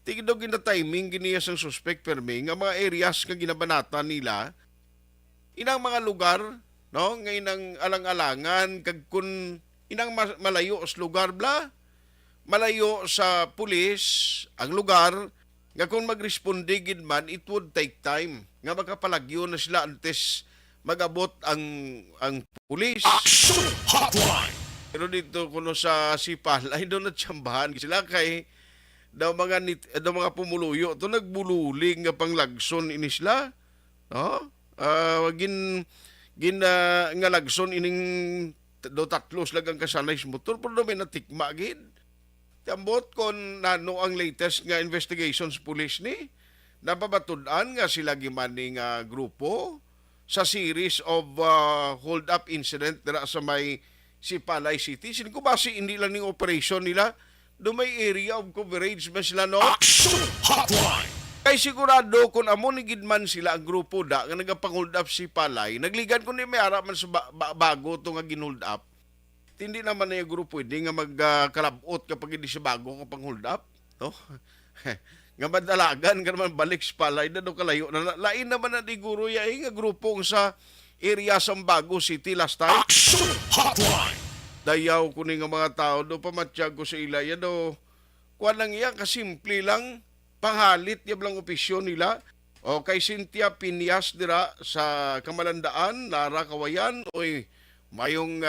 Tigdo gina timing giniya sang suspect permi nga mga areas nga ginabanata nila, inang mga lugar, no, nga inang alang-alangan, kag kun inang malayo sa lugar bla, malayo sa pulis ang lugar, nga kung mag-responde gid man, it would take time. Nga magkapalagyo na sila antes magabot ang pulis. Action Hotline. Pero dito kuno sa Sipalay, doon natsambahan sila kay daw mga pumuluyo to nagbululing nga panglagson ini sila. No? Nga lagson ining do tatlos lagang kasanay sa motor pero may natikma gid. Tambot kon nano ang latest nga investigations police ni napabatud-an nga sila gimani nga grupo sa series of hold-up incident dira sa may Sipalay City. Sin ko basi hindi lang ning operation nila, do may area of coverage ba sila, no? Action Hotline. Kay sigurado kung amo ni gidman sila ang grupo da nga nagapang-hold up Sipalay, nagligan kun ni may ara man sa bago to nga gin-hold up. Hindi naman na yung grupo pwede nga magkalabot kapag hindi siya bago kapag hold up. No? Nga madalagan ka naman balik sa palay na doon kalayo. Lain naman na di guro nga grupong sa area sa Bago City last time. Action Hotline. Dayaw ko nga mga tao do pamatsyag ko sa ilaya do. Kuha lang yan, kasimple lang. Panghalit yung lang opisyon nila. O kay Cynthia Piñas dira sa Kamalandaan, Lara Kawayan, oy, mayong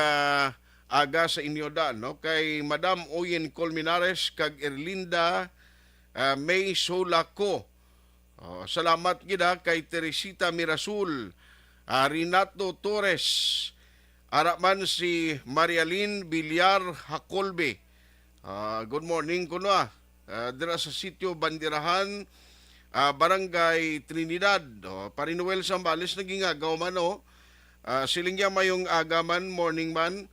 aga sa inyo da, no? Kay Madam Oyen Colmenares kag Erlinda May Solaco. Salamat gida kay Teresita Mirasul, Renato Torres, araman si Marialyn Villar Hacolbe. Good morning kuno dira sa sitio Bandirahan, Barangay Trinidad. Parinuel Sambales naging agaw man silingya mayong agaman morning man.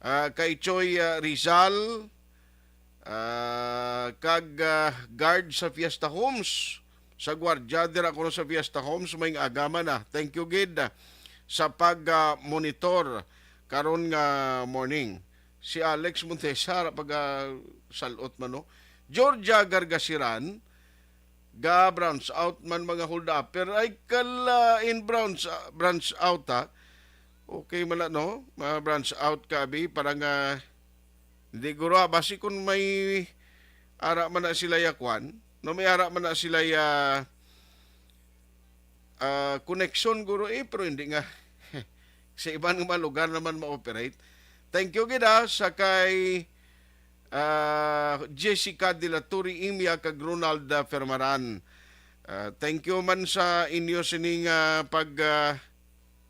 Kay Choy Rizal, kag guard sa Fiesta Homes, sa gwardya dira ko sa Fiesta Homes, may agaman na. Thank you gid sa pag-monitor karon nga morning. Si Alex Montesar pag salot man, no? Georgia Gargasiran, ga branch out man mga hold upper ay kala in branch out Okay mala, no? Branch out kabi parang hindi guro basi kung may ara man na sila yakwan, no, may ara man na sila connection guro pero hindi nga sa ibang mga lugar naman ma-operate. Thank you gida sa kay Jessica de la Torre Imia kag Ronald Fermaran. Thank you man sa inyo sining pag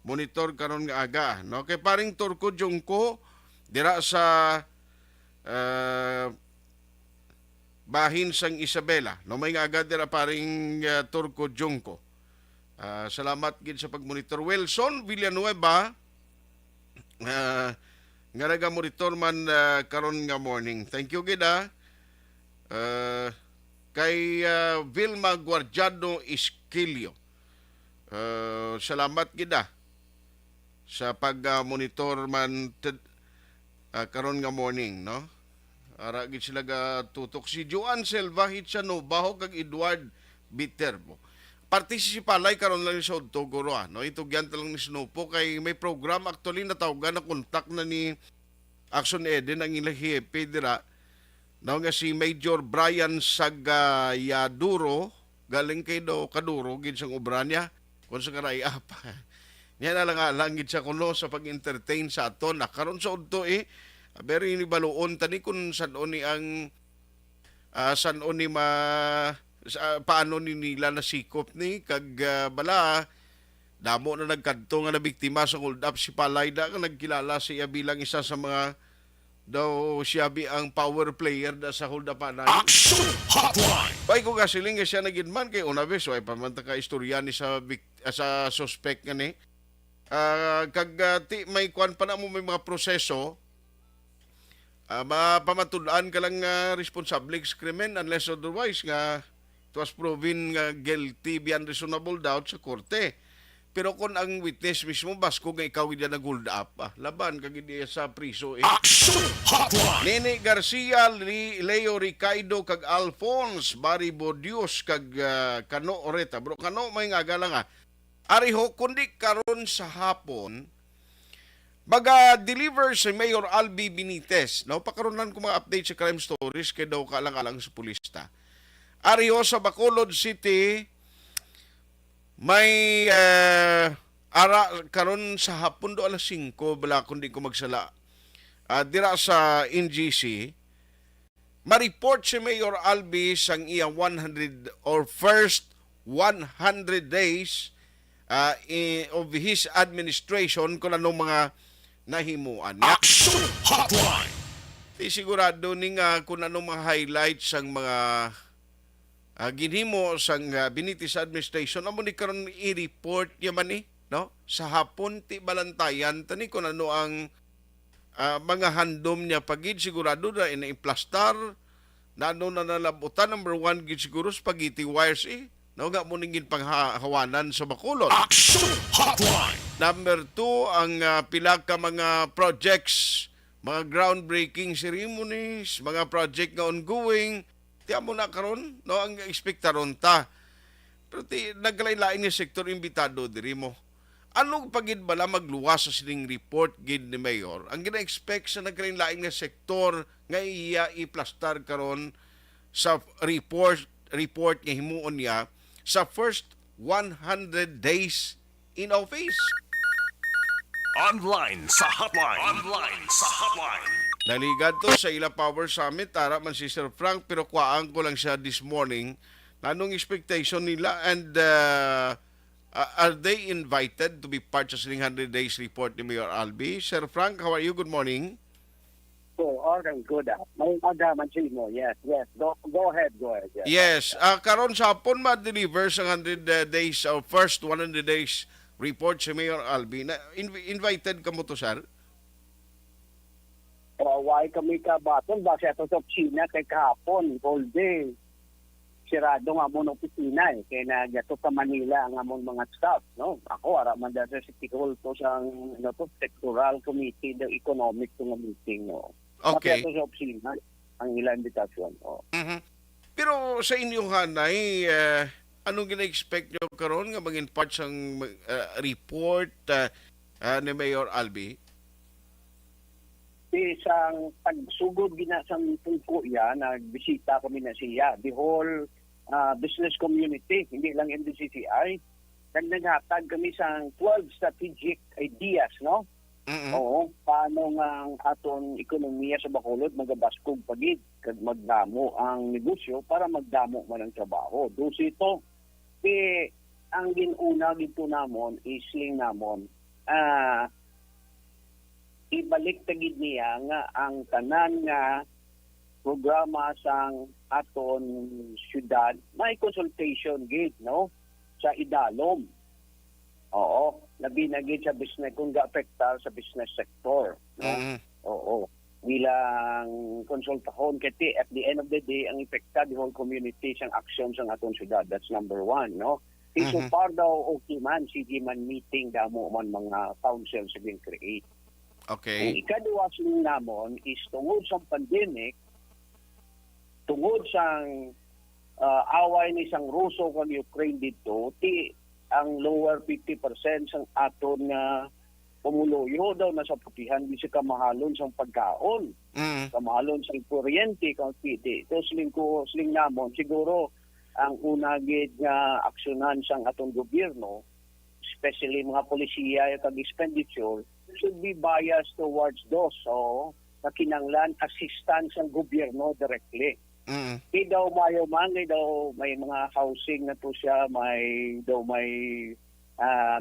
monitor karon nga aga, no? Kay paring Turco Jungko dira sa bahin sang Isabela, no, may nga aga dira paring Turco Jungko. Salamat gid sa pagmonitor. Wilson Villanueva nga naga-monitor man karon nga morning. Thank you gid kay Vilma Guardiano Isquilio. Salamat gid sa pag-monitor man karon nga morning, no? Ara gid sila ga tutok si Joan Selva Hitsano Baho kag Edward Biterbo. Partisipalay karon lang sa udto guro, no? Itugyan ta lang ni Snopo kay may program actually natawagan na kontak na ni Action Eden ang ilang hepe dira. No, nga si Major Brian Sagayaduro galing kay do Kaduro gid sang Ubrania kun sa karaya pa. Niya na lang gid sa kuno sa pag-entertain sa aton. Karon sa udto very ni baluon tani kun sadon ni ang saan ni paano ni nila nasikop ni kag bala damo na nagkadto nga na biktima sa hold up si Palayda nga nagkilala siya bilang isa sa mga daw siya ang power player da sa hold up na. Action Hotline. Pay ko kasiling nga siya nagidman kay una bes way pamanta ka istorya ni sa suspect nga ni. May kwan pa na mo may mga proseso. Mapamatulaan ka lang responsable sa krimen unless otherwise nga it was proven nga guilty beyond reasonable doubt sa korte. Pero kung ang witness mismo basko nga ikaw hindi nag-hold up, laban kag hindi sa priso. Action Hotline. Nene Garcia, Leo Ricardo kag Alphonse Barry Bodios kag Kano Oreta. Bro, Kano may nga lang Ariho kundi karon sa hapon deliver si Mayor Albi Benitez. No, pakaronan ko mga update sa crime stories kay daw kalang-alang sa pulista. Ariho sa Bacolod City may karon sa hapon do alas 5 bala kundi ko magsala. Dira sa NGC ma-report si Mayor Albi sang iya 100 or first 100 days of his administration kung anong mga nahimuan niya. Action Hotline. Sigurado ni nga kung anong mga highlights sang mga ginhimo sang Benitez administration amo ni karon i-report yaman ni no sa hapon ti balantayan tani kung ano ang mga handom niya pagid sigurado na ina-implastar nano na nalabutan number 1 gid siguro spaghetti wires no nga mo ningin panghawanan sa Bacolod. Action Hotline. Number 2 ang pila ka mga projects, mga groundbreaking ceremonies, mga project nga ongoing. Tiya mo na karon no ang ekspektaron ta. Pero naglain-lain nga sektor imbitado diri mo. Anong pagid bala magluwas sa sining report gid ni Mayor? Ang gina-expect sa naglain-lain nga sektor nga iya i-plastar karon sa report nga himuon niya sa first 100 days in office. Online sa hotline. Naligad to sa ila Power Summit tara man si Sir Frank pero kuhaan ko lang siya this morning nanong expectation nila and are they invited to be part sa 100 days report ni Mayor Albi? Sir Frank, how are you? Good morning. Okay, good. May agaman mo. Yes. Go ahead. Yes. Karon sa hapon ma-deliver sa 100 days or first 100 days report si Mayor Albi. Invited ka mo to, sir? Why kami kabaton? Basta ito sa China kay kahapon, whole day. Sirado nga mo ng opisina kaya nagyato sa Manila ang among mga staff. No? Ako, araman dahil sa City Hall to sa sectoral committee, the economic to nga meeting. No? Okay. Ito sa opisina, ang ilang invitation. No? Mm-hmm. Pero sa inyo, Hanay, anong gina-expect nyo karon nga maging part sang report ni Mayor Albi? Isang pagsugod ginasang tungko yan, nagbisita kami na siya. The whole business community, hindi lang MDCCI. Naghatag kami sa 12 strategic ideas, no? Mm-hmm. Oo, paano nga ang aton ekonomiya sa Bacolod magabaskog pagid kag magdamo ang negosyo para magdamo man ang trabaho. Dosi ito, ang ginuna dito namon, isling namon, ibalik tagid niya nga ang tanan nga programa sang aton syudad may consultation gid no sa idalom. Oo, labi na gid sa business kung gaapektar sa business sector, no? Mm-hmm. Oo. Bilang konsultahon kati at the end of the day ang epekta the whole community sang action sang aton syudad. That's number 1, no? So far daw okay man sige man meeting damo man mga council sa create. Okay. Ang ikaduwa namon is tungod sa pandemic, tungod sa away ni sang Ruso kag Ukraine dito, ang lower 50% sang aton na pumuluyo daw nasa putihan di sa kamahalon sang pagkaon. Kamahalon sang kuryente kang piti. Ito sling namon siguro ang una gid nga aksyonan sang aton gobyerno, especially mga polisiya kag expenditure should be biased towards those so nakinanglan assistance ng gobyerno directly. Kaya daw mayo man, kaya daw may mga housing na to siya, may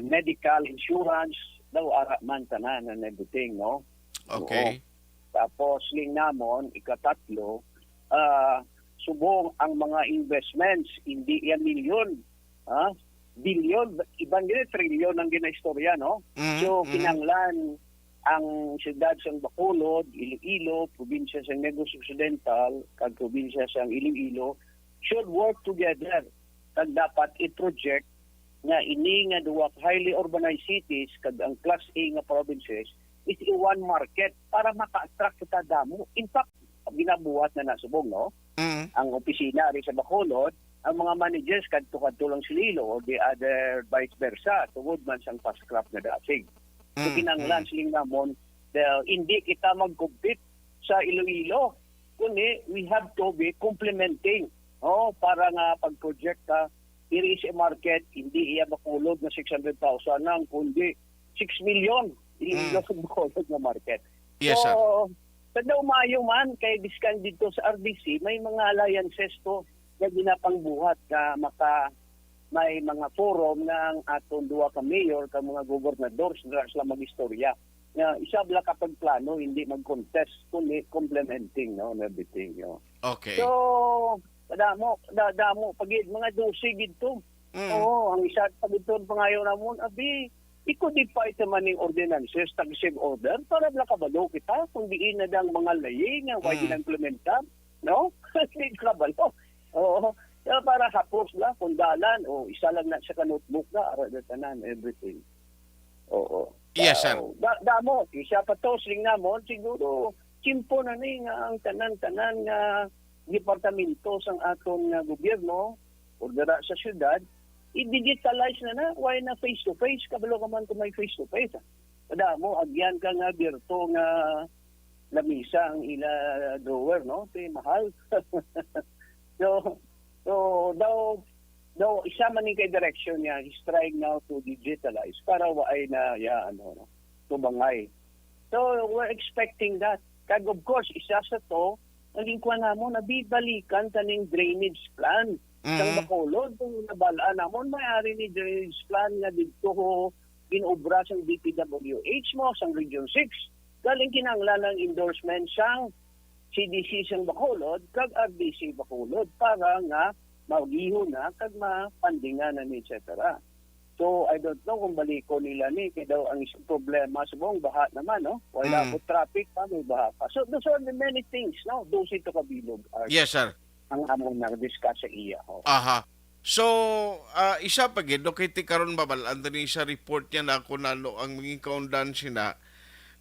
medical insurance, daw ara man tanan and everything, no? Okay. Oo. Tapos ling namon, ikatatlo, subong ang mga investments, hindi yan milyon, bilyon, ibang gina, trilyon ang ginaistorya, no? So, kinanglan ang siyudad sa Bacolod, Iloilo, probinsya sa Negros Occidental, kag probinsya sa Iloilo, should work together. Kag dapat i-project nga ini nga duwa highly urbanized cities, kag ang Class A nga provinces, is in one market para maka-attract kita damo. In fact, ginabuhat na nasubong, no? Ang opisina rin sa Bacolod, ang mga managers kadto-kadto lang sililo or the other vice versa tungod man sang fast craft na dasig. So kinanglan siling namon, hindi kita mag-compete sa Iloilo. Kundi we have to be complementing, para nga pag-project ka iri sa market, hindi iya Bacolod na 600,000 nang kundi 6 million Iloilo sa Bacolod na market. Yes, sir. So, kada umayo man kay diskan dito sa RDC, may mga alliances to na ginapangbuhat ka may mga forum ng atong duwa ka mayor, ka mga gobernador, sila mag-istorya. Na isa bla kapag plano, hindi mag-contest, kundi complementing, no, and everything, no. Okay. So, damo, pagid mga dosig ito. Oo, ang isa pagitod pangayo namon, abi, i-codify naman ng ordinances, tag-save order, para bla kabalo kita, kung diin na dang mga laying, nga why ginag-implementan, no? Hindi kabalo. Oo. Para hapos la, kundalan, o isa lang na sa notebook na, aradatanan, everything. Oo. Yes, sir. Damo, isa pa to, siling namon, siguro, kimpo na ni nga ang tanan-tanan nga departamento sang aton nga gobyerno, o dara sa syudad, i-digitalize na, why na face-to-face, kabalo ka man kung may face-to-face. Damo, agyan ka nga birto nga lamisa ang ila drawer, no? Ito mahal. So daw isa man ni kay direction niya, he's trying now to digitalize para waay na tubangay. So we're expecting that. Kag of course isa sa to naging kuan namon nabibalikan taning drainage plan sa Bacolod kung nabalaan namon may-ari ni drainage plan nga didto ginobra sa DPWH mo sa Region 6. Galing kinanglan ng endorsement sang CDC sang Bacolod kag RDC Bacolod para nga maugiho na kag mapandingan na etc. So I don't know kung baliko nila ni kay daw ang isang problema sa buong baha naman, no? Wala po traffic pa, may baha pa. So those are the many things, no? Those ito kabilog. Yes, sir. Ang among na-discuss sa iya. Aha. So, isa pa gid kay ti karon babalaan ni sa report niya na kung ano ang mga kaundan sina.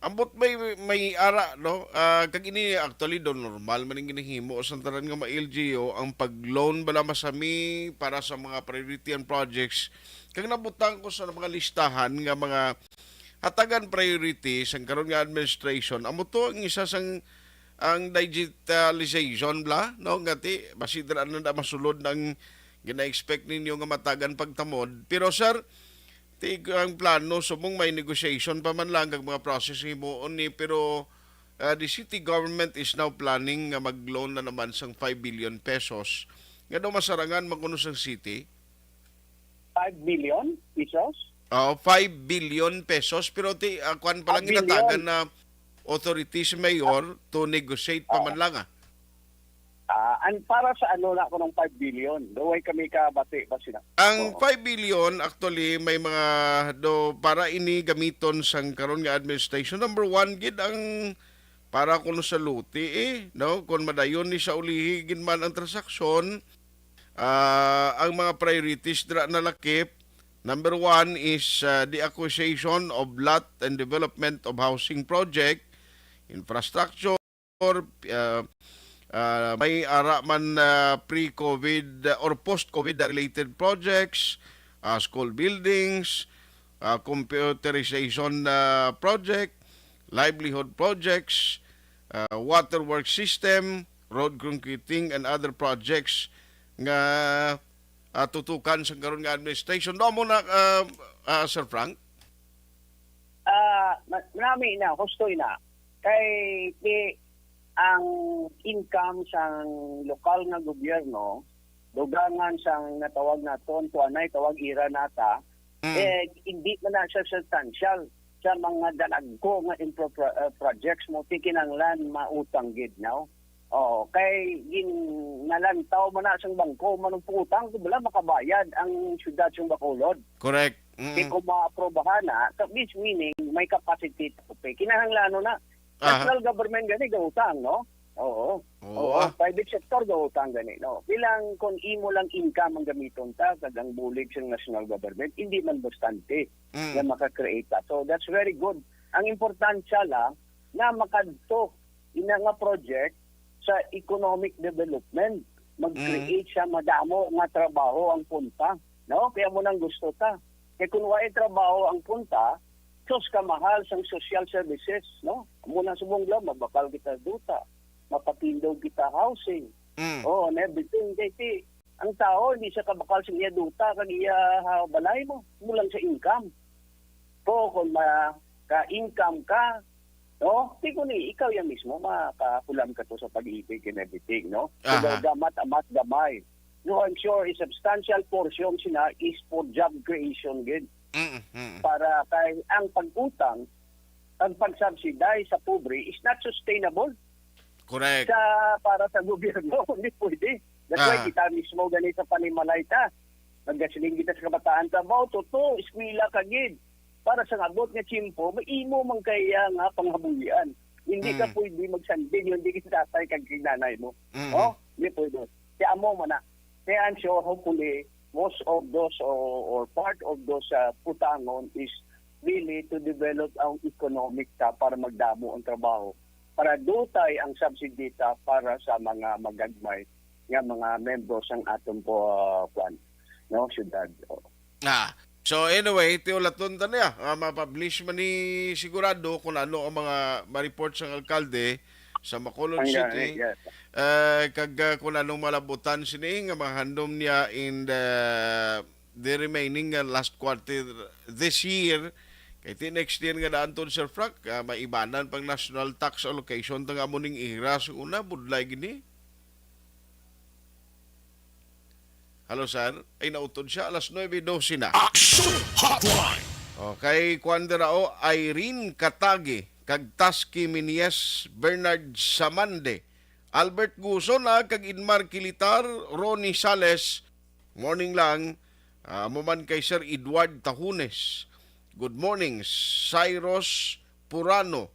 Ambot may ara, no? Kag ini actually do normal man ginahimo sa tanan nga ma-LGU ang pag-loan bala masami para sa mga priority and projects. Kag nabutang ko sa mga listahan nga mga hatagan priorities ang karon nga administration. Amo to ang isa sang ang digitalization bla, no? Ngati basidra na masulod ng gina-expect ninyo nga matagan pagtamod. Pero sir, ang plano sumong may negotiation pa man lang ang mga process himuon ni pero the city government is now planning nga mag-loan na naman sang 5 billion pesos. Nga daw masarangan maguno sang city. 5 billion pesos? 5 billion pesos pero kuan pa lang ginatagan na authorities mayor to negotiate pa man lang Para sa ano na ako ng 5 billion? Daway kami kabati ba sila? Ang 5 billion actually may mga para ini gamiton sang karon nga administration. Number 1 gid ang para kuno sa luti no kun madayon ni sa ulihi gid man ang transaksyon ang mga priorities dira na lakip. Number 1 is the acquisition of lot and development of housing project, infrastructure, may ara man pre-COVID or post-COVID related projects, school buildings, computerization project, livelihood projects, waterworks system, road concreting and other projects nga tutukan sa karon nga administration. Do mo na Sir Frank? Marami na, gusto na. Kay ang income sang lokal nga gobyerno, dugangan sang natawag naton, tuanay tawag ira nata, hindi man na siya substantial sa mga dalagko nga projects mo, tikinanglan mautang gid now. Kay nalantaw man na sang bangko, manong putang, wala makabayad ang syudad sang Bacolod. Correct. Kaya kung maaprobahan na, which meaning may capacity to pay. Kinahanglan na. National government gani gautang, no? Oo. Private sector gautang gani, no? Bilang kung imo lang income ang gamiton ta, kagang bulig sa national government, hindi man bastante na makakreate ta. So that's very good. Ang importansya lang na makadto ina nga project sa economic development. Mag-create siya madamo nga trabaho ang punta, no? Kaya mo nang gusto ta. Kaya kung wae trabaho ang punta, sos ka mahal sang social services, no? Muna subong lang, mabakal kita duta, mapatindog kita housing, and everything. Kaya ang tao, hindi siya kabakal sa iya duta, kaniya balay mo, mulang sa income. Kung ka-income ka, no? Tingko ni, ikaw yan mismo, makakulam ka to sa pag-ibig and everything, no? So, damat amat gamay. No, I'm sure a substantial portion sina is for job creation din. Para kay ang pag-utang, ang pag-subsidize sa pobre is not sustainable. Correct. Para sa gobyerno, hindi pwede. That's why kita mismo ganit sa panimalay ta. Nagasiling kita sa kabataan trabaho, totoo, eskwela ka gid. Para sa abot nga tiyempo, maimo man kaya nga panghabulian. Hindi ka pwede magsandig, hindi ka tatay kag nanay mo. Hindi pwede. Kaya mo man na. Kaya I'm sure hopefully most of those or part of those putangon is really to develop ang economic ta para magdamo ang trabaho. Para dutay ang subsidy ta para sa mga magagmay nga mga members ng atong syudad. So anyway, tiulaton ta niya. Mapublish man ni sigurado kung ano ang mga ma-report sa alkalde sa Bacolod City. Kag kung anong malabutan sini nga mahandom niya in the remaining last quarter this year. Kaya next year nga daanton Sir Frank, maibanan pang national tax allocation tang amuning ira sa una, budlay gini. Hello, sir. Ay nautod siya. Alas 9:12 na. Action Hotline! Okay, Kwanderao, Irene Katagi, kag Taski Minies, Bernard Samande, Albert Guson, kag Inmar Kilitar, Ronnie Sales, morning lang, muman kay Sir Edward Tahunes. Good morning, Cyrus Purano.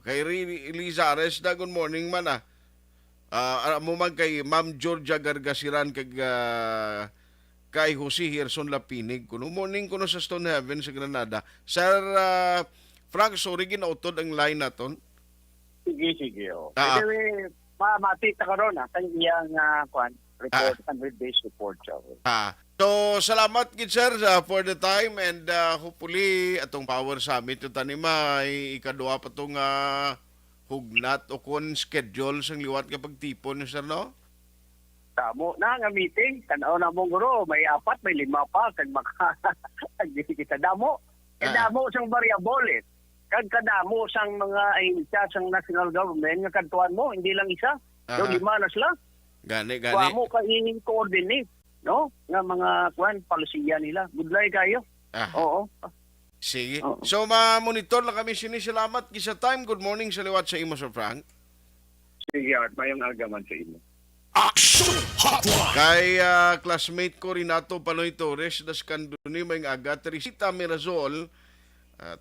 Kay Lizares, good morning man muman kay Ma'am Georgia Gargasiran kag kay Jose Hirson Lapinig. Good morning kuno sa Stonehaven sa Granada. Sir Frank, sorry ginautod ang line naton. Sige. Anyway, mamati ta karon kang iyang report, 100 days report siya. So, salamat gid sir for the time and hopefully atong Power Summit ito tanima ay ikaduha pa itong hugnat o kon schedule sang liwat nga pagtipon sir, no? Tamo na nga meeting, tanaw na mong guro, may 4, may 5 pa, kag kita damo. Kadamo sang variable kag kadamo sang mga ahensya sang national government nga kadtuan mo, hindi lang isa. So 5 na sila. Gani. Mo ka i-coordinate, no? Nga mga palisiya nila. Budlay kayo. Oo. Sige. So, ma-monitor lang kami sini. Salamat sa time. Good morning sa liwat sa imo, Sir Frank. Sige, Art. Mayong agaman sa imo. Action Hotline! Kay classmate ko Renato Panoy Torres, das kanduni may aga, Teresita Mirazol,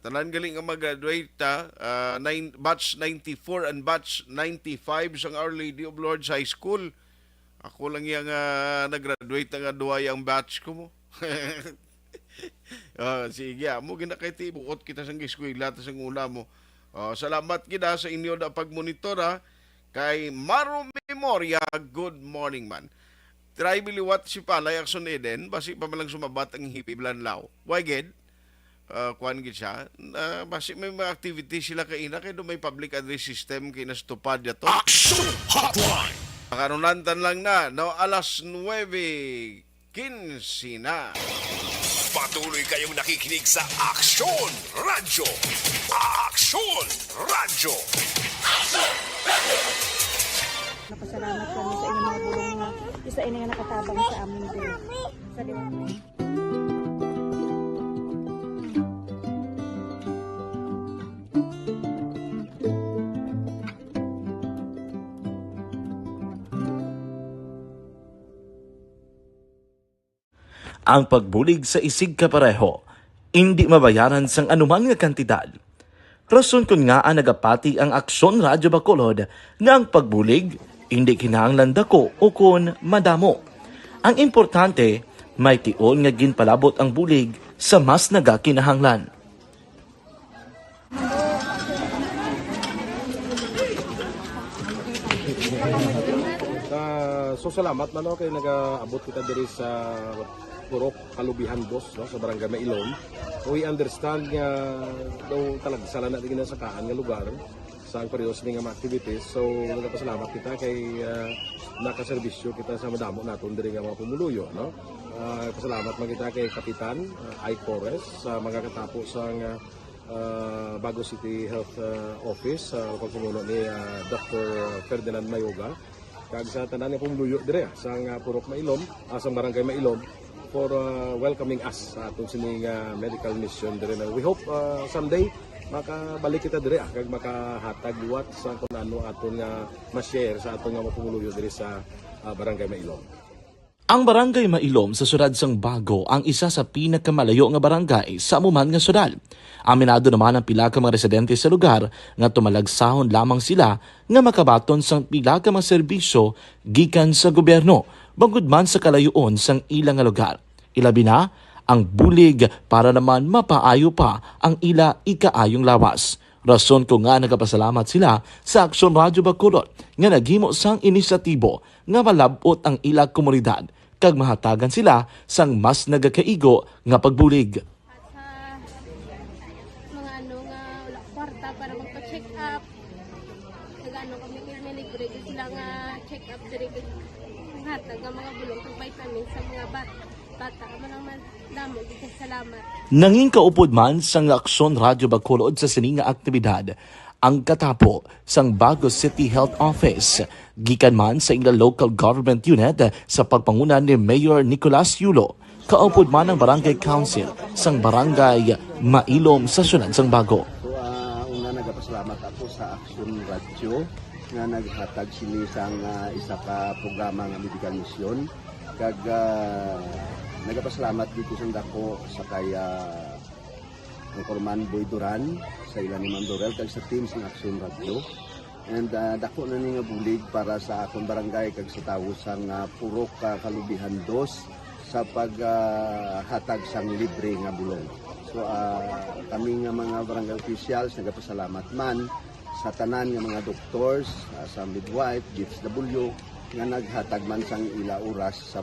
tanan galing ang mag-graduate batch 94 and batch 95 sang Our Lady of Lords High School. Ako lang yung nag-graduate nga duway ang batch ko mo. Sige, mo ginakaiti bukot kita sang eskwela ta sang una mo. Salamat kita sa inyo na pagmonitor kay Maro Memoria. Good morning man. Try biliwat si Palay Akson Eden basi pa malang sumabat ang hipi Blanlaw. Why gid? Kuan gid siya. Basi may mga activity sila kaina kay do may public address system kay nastupad yato. Action Hotline! Makarunantan lang na, no, alas 9 15 na. Patuloy kayong nakikinig sa Aksyon Radyo. Aksyon Radyo. Napasalamat kami sa inyong mga bulong nga isa inyo nga nakatabang sa amin din. Sa liwanag. Ang pagbulig sa isig kapareho, hindi mabayaran sang anuman nga kantidad. Rason kun nga ang nagapati ang Aksyon Radyo Bacolod nga ang pagbulig, hindi kinahanglan dako o kun madamo. Ang importante, may tion nga ginpalabot ang bulig sa mas nagakinahanglan. So salamat man kay nagaabot kita diri sa Purok Kalubihan Dos, no, sa Barangay Mailom. We understand nga daw talaga sala na din sa kaan nga lugar sa periods ning mga activities. So nagapasalamat kita kay nakaserbisyo kita sa madamo naton diri nga mga pumuluyo, no. Pasalamat man kita kay Kapitan I. Torres sa mga katapos sang Bago City Health Office sa pagpumuno ni Dr. Ferdinand Mayoga kag sa tanan nga pumuluyo dire sa Purok Mailom, sa Barangay Mailom for welcoming us sa atong sining medical mission dire. We hope someday makabalik kita dire kag makahatag liwat sa kung ano aton nga ma-share sa aton nga mapumuluyo dire sa Barangay Mailom. Ang Barangay Mailom sa syudad sang Bago ang isa sa pinakamalayo nga barangay sa amuman nga syudad. Aminado naman ang pila ka mga residente sa lugar nga tumalagsahon lamang sila nga makabaton sang pila ka mga serbisyo gikan sa gobyerno bangod man sa kalayoon sang ilang nga lugar. Ilabi na ang bulig para naman mapaayo pa ang ila ikaayong lawas. Rason ko nga nagapasalamat sila sa Aksyon Radyo Bacolod nga naghimo sang inisyatibo nga malabot ang ila komunidad kag mahatagan sila sang mas nagakaigo nga pagbulig. Mga nga wala kwarta para magpa-check up. Nagano kami libre sila nga check up diri hatag nga mga bulong kag vitamin sa mga bata man naman damo dito salamat. Nanging kaupod man sang Aksyon Radyo Bacolod sa sining nga aktibidad ang katapo sang Bago City Health Office gikan man sa ilang local government unit sa pagpanguna ni Mayor Nicolas Yulo. Kaupod man ang Barangay Council sang Barangay Mailom sa syudad sang Bago. So una nagapasalamat ako sa Aksyon Radyo nga naghatag sini sang isa ka programa nga medical mission kag nagapasalamat dito sa dako sa kaya ang Corman Boy Duran sa ilan ni Ma'am Dorel kag sa team sa Aksyon Radyo. And dako na ni nga bulig para sa akong barangay kag sa tawo sang Purok Kalubihan Dos sa paghatag sang libre nga bulong. So kami nga mga barangay officials nagapasalamat man sa tanan nga mga doctors, sa midwife, DFW nga naghatag man sang ila oras sa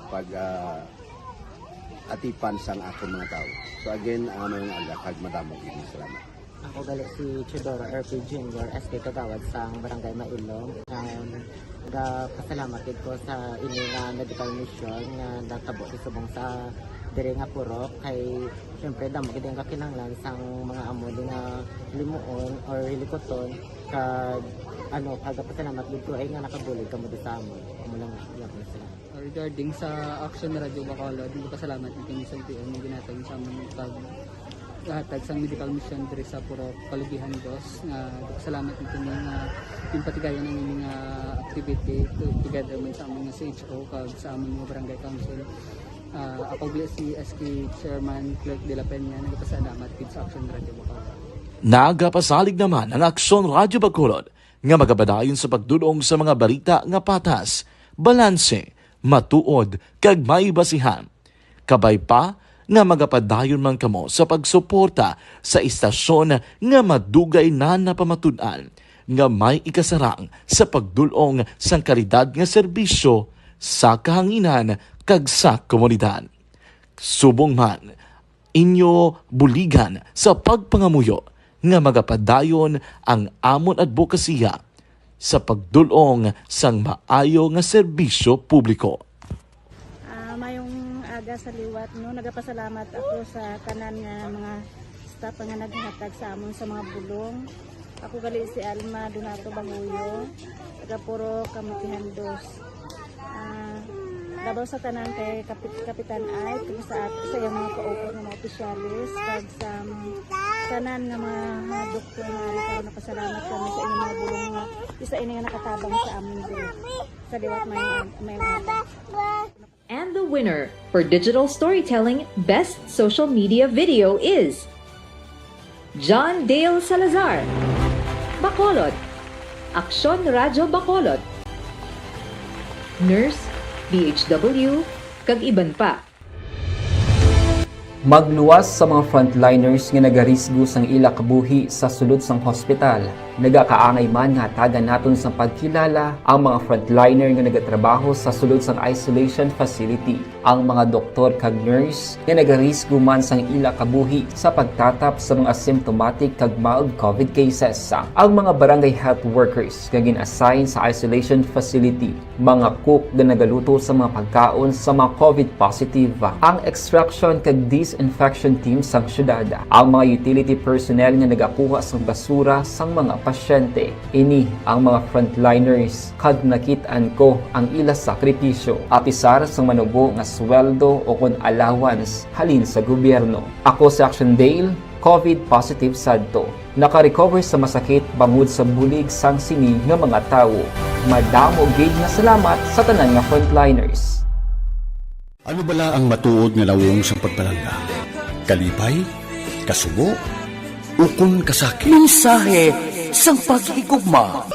atipan sang akong mga tao. So again, mga agakag madamo gini salamat. Ako gali si Chidoro RP Jr. SK Kagawad sa Barangay Mailom. Nagapasalamat ko sa ini nga medical mission nga natabo subong sa diri nga purok kay syempre damo gid ang kakinahanglan sang mga amo nga limuon or hilikoton kag pagapasalamat dito ay nga nakabulig kamo sa amo. Amo lang yapon sila. Regarding sa Aksyon Radyo Bacolod, pasalamat ng Kinisang PM na ginatag sa aming paghatag sa medical mission diri sa Purok Kalubihan Dos. Pasalamat nito yung patigayan ng mga activity together man sa aming CHO kag sa aming mga barangay council. Ako si SK Chairman Clerk de la Peña nagpasalamat din sa Aksyon Radyo Bacolod. Nagapasalig naman ang Aksyon Radyo Bacolod nga magabadayon sa pagdulong sa mga balita nga patas, balanse, matuod kag may basihan. Kabay pa nga magapadayon man kamo sa pagsuporta sa istasyon nga madugay na napamatud-an nga may ikasarang sa pagdulong sang kalidad nga serbisyo sa kahanginan kag sa komunidad. Subong man inyo buligan sa pagpangamuyo nga magapadayon ang amon advokasya sa pagdulong sang maayo nga serbisyo publiko. Mayong mayong aga sa liwat no, nagapasalamat ako sa tanan nga mga staff nga naghatag sa amon sa mga bulong. Ako gali si Alma Donato Banguyo, taga Puro Kamutihan 2. Labaw sa tanan kay Kapitan Ay, kung sa iyang mga kaupon ng mga opisyalis, kag sa tanan nga mga doktor nga rin karon napasalamat kami sa inyong mga bulong nga isa ini nga nakatabang sa amin diri sa liwat mayong aga. And the winner for Digital Storytelling Best Social Media Video is John Dale Salazar, Bacolod, Aksyon Radyo Bacolod, Nurse, DHW, kag iban pa. Magluwas sa mga frontliners nga nagarisgo sang ila kabuhi sa sulod sang hospital. Nagakaangay man nga tagan naton sa pagkilala ang mga frontliner nga nagatrabaho sa sulod sang isolation facility. Ang mga doktor kag nurse nga nagarisgo man sang ila kabuhi sa pagtatap sa mga asymptomatic kag mild COVID cases. Ang mga barangay health workers nga gin-assign sa isolation facility, mga cook nga nagaluto sa mga pagkaon sa mga COVID positive, ang extraction kag disinfection team sang syudad, ang mga utility personnel nga nagakuha sang basura sang mga pasyente. Ini ang mga frontliners kag nakit-an ko ang ila sakripisyo apisar sang manubo nga sweldo o kun allowance halin sa gobyerno. Ako si Action Dale, COVID positive sadto. Naka-recover sa masakit bangod sa bulig sang sini nga mga tawo. Madamo gid nga salamat sa tanan nga frontliners. Ano bala ang matuod nga lawong sa pagpalangga? Kalipay? Kasubo? Ukon kasakit? Mensahe sang paghigugma.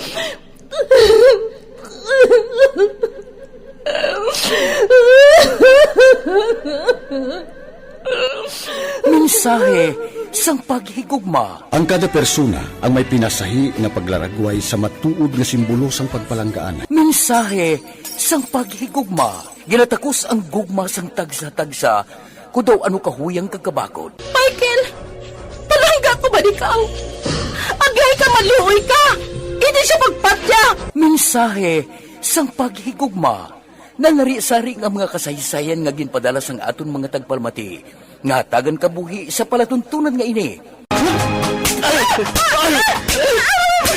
Mensahe sang paghigugma. Ang kada persona ang may pinasahi na paglaragway sa matuod nga simbolo sang pagpalanggaan. Mensahe sang paghigugma. Ginatakos ang gugma sang tagsa-tagsa kudaw ano kahuyang kagkabakod. Michael! Palangga ko ba ikaw? Agay ka maluoy ka! Hindi siya magpatya! Mensahe sang paghigugma. Nanari-sari ang mga kasaysayan nga ginpadala sang aton mga tagpalmati. Nga tagan kabuhi sa palatuntunan nga ini.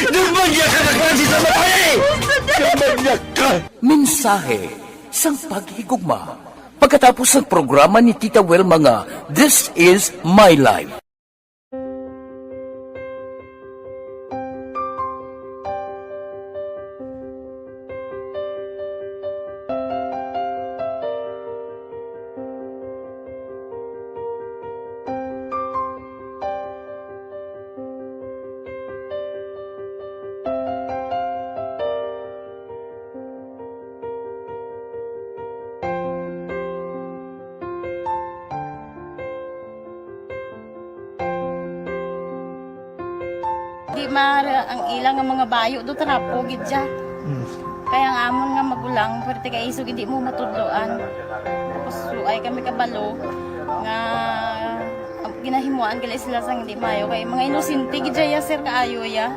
Dumagya ka na klase sa matay! Dumagya ka! Mensahe sang paghigugma. Pagkatapos ng programa ni Tita Welma nga, This is My Life. Di mara ang ilang nga mga bayo do tarapo gid siya. Kaya ang amon nga magulang pwerte kay isog hindi mo matudloan. Tapos suay kami kabalo nga ginahimuan kila sila sang hindi mayo kay mga inosente gid ya sir kaayo ya.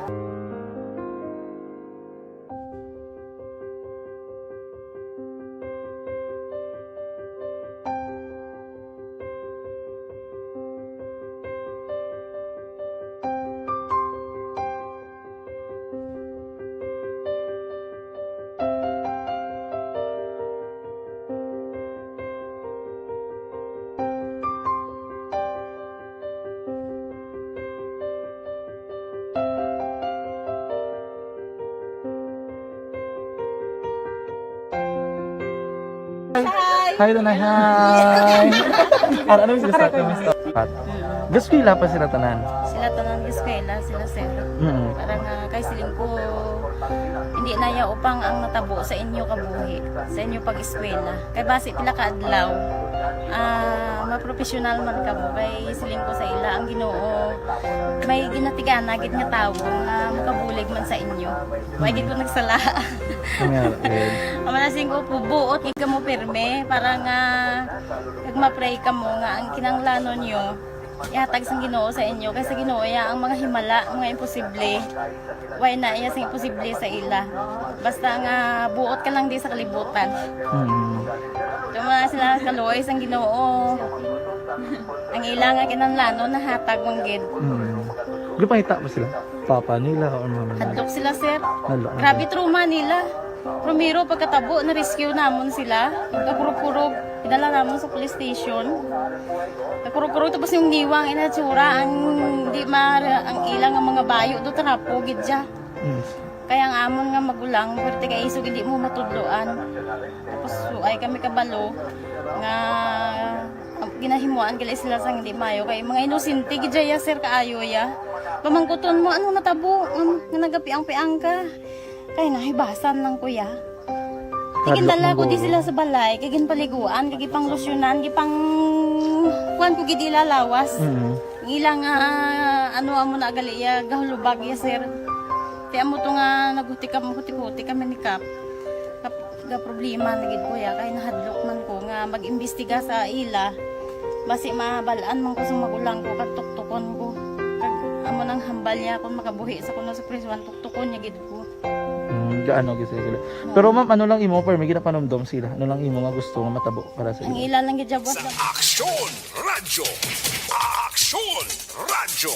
Hi, Tanay. Hi. Ano yung gusto natin, Mr. Gusto ko ila pa sila tanan. Sila tanan eskwela, sila sir. Parang kay siling ko hindi na ya upang ang natabo sa inyo kabuhi, sa inyo pag-eskwela. Kay base pila ka adlaw. Maprofessional man ka mo kay siling ko sa ila ang Ginoo. May ginatigan gid nga tawo nga makabulig man sa inyo. Way gid ko nagsala. Amanasing ko pubuot gid kamo pirme para nga kag ma-pray kamo nga ang kinanglanon niyo ihatag sang Ginoo sa inyo kaysa Ginoo ya ang mga himala, mga imposible. Way na iya sang imposible sa ila. Basta nga buot ka lang di sa kalibutan. Tuma sila kaluoy sang Ginoo. Ang ilang nga kinanlano na hatag manggid. Gupangita ba sila? Papa nila o mama nila? Hadlok sila, sir. Hadlok. Grabe trauma nila. Primero pagkatabo na rescue namon sila. Nagkakurog-kurog, idala namon sa police station. Nagkurog-kurog tapos yung niwang inatsura ang di ang ilang nga mga bayo do trapo gidya. Kaya ang amon nga magulang, pero kay isog hindi mo matudloan. Tapos ay kami kabalo nga ginahimuan gali sila sang hindi mayo kay mga inosente gidya sir kaayo ya. Pamangkuton mo ano natabo nga nagapiang-piang ka. Kay nahibasan lang kuya. Kigindala ko di sila sa balay, kagin paliguan, kagi pang losyunan, gipang kuan ko gidi lalawas. Ilang ano amo na gali ya gahulubag ya sir. Kaya mo to nga naghuti kami ni Kap. Ga problema na gid kuya kay nahadlok man ko nga mag-imbestiga sa ila. Basi mabalaan man ko sa magulang ko kag tuktukon ko. Kag amo nang hambal niya kung makabuhi sa kuno sa prison tuktukon niya gid ko. Gaano gid sila. Pero ma'am, ano lang imo per may ginapanomdom sila? Ano lang imo nga gusto nga matabo para sa Ang ila? ila lang gid boss. Sa Aksyon Radyo. Aksyon Radyo.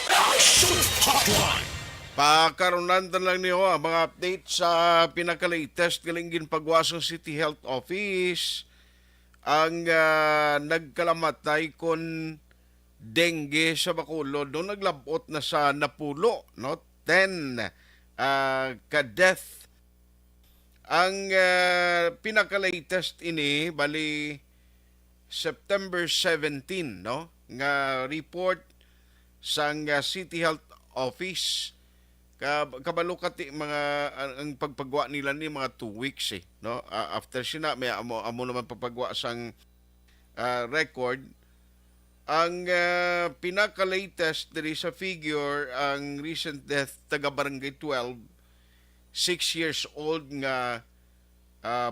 Aksyon Hotline. Pakaronan lang niyo ang mga update sa pinaka-latest galing pagwasong City Health Office ang nagkalamatay kon dengue sa Bacolod. Doon naglabot na sa Napulo, no? 10 ka-death. Ang pinaka-latest ini bali September 17, no? Nga report sang City Health Office. Kabalo kati mga ang pagpagwa nila ni mga 2 weeks no, after sina may amo naman pagpagwa sang record ang pinaka-latest diri sa figure ang recent death taga Barangay 12 6 years old nga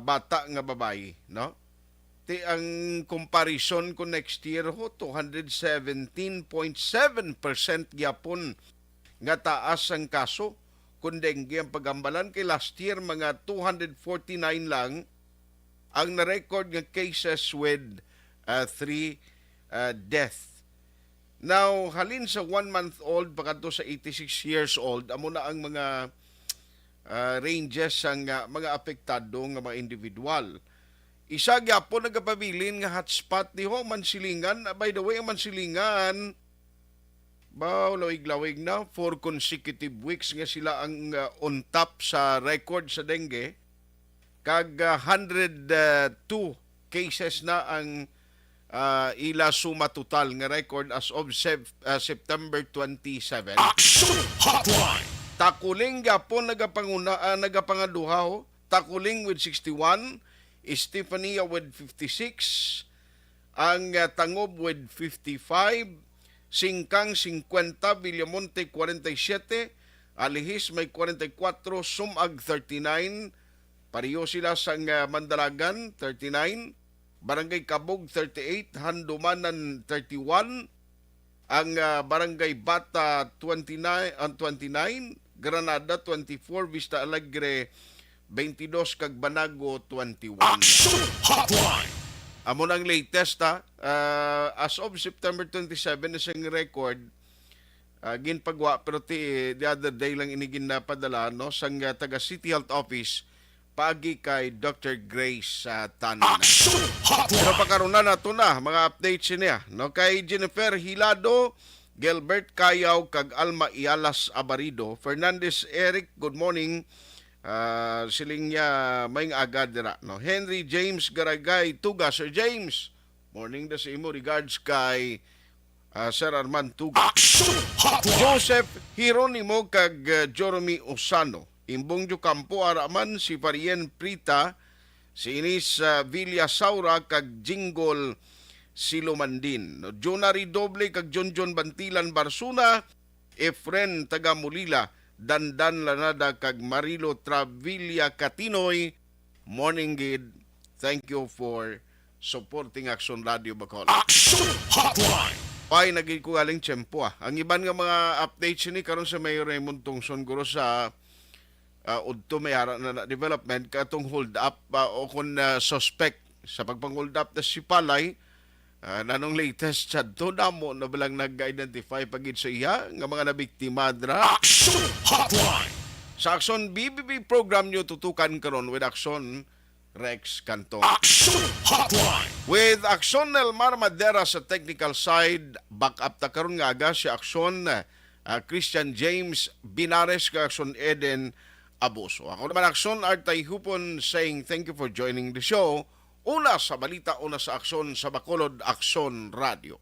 bata nga babae no. Ti ang comparison ko next year ho 217.7% gyapon nga taas ang kaso kung dengue ang pagambalan kay last year mga 249 lang ang na-record nga cases with 3 death. Now halin sa 1-month-old pagkadto sa 86 years old amo na ang mga ranges ang mga apektado nga mga individual. Isa gyapon nagapabilin nga hotspot diho Mansilingan. By the way, ang Mansilingan lawig-lawig na 4 consecutive weeks nga sila ang on top sa record sa dengue. Kag 102 cases na ang ila suma total nga record as of September 27. Action Hotline. Takuling gapon nagapangaduha ho. Takuling with 61, Estefania with 56, ang Tangob with 55, Singkang 50, Villamonte 47, Alihis may 44, Sumag 39, pareho sila sa Mandalagan 39, Barangay Kabog 38, Handumanan 31, ang Barangay Bata 29, Granada 24, Vista Alegre 22, kag Banago 21. Action Hotline. Amo nang latest as of September 27 isang record ginpagwa pero the other day lang inigin na padala no sang taga City Health Office paagi kay Dr. Grace Tanina. Pero pagkaroon na to na mga updates niya no kay Jennifer Hilado, Gilbert Cayaw kag Alma Ialas Abarido, Fernandez Eric, good morning. Siling niya may agad dira no. Henry James Garagay Tuga, Sir James morning da sa imo, regards kay Sir Armand Tuga. Joseph Hieronimo kag Jeremy Osano, Imbong Campo Araman, si Farien Prita, si Inis Villa Saura kag Jinggol Silomandin no. Jonary Doble kag John Bantilan Barsuna, Efren taga Mulila, Dandan Lanada kag Marilo Travilla Catinoy, morning gid. Thank you for supporting Action Radio Bacolod. Action Hotline. Pay naging ko galing tiyempo Ang iban nga mga updates ni karon sa Mayor Raymond Tungson guro sa udto may ara na development katong hold up o kung suspect sa pagpang-hold up na si Palay. Nanong latest chat to namo na balang nag-identify pagid sa iya nga mga nabiktima dra. Action Hotline. Sa Action BBB program nyo tutukan karon with Action Rex Cantong. Action Hotline. With Action Elmar Madera sa technical side, back up ta karon nga aga si Action Christian James Binares ka Action Eden Abuso. Ako naman Action Artay Hupon saying thank you for joining the show. Una sa balita, una sa Aksyon sa Bacolod Aksyon Radio.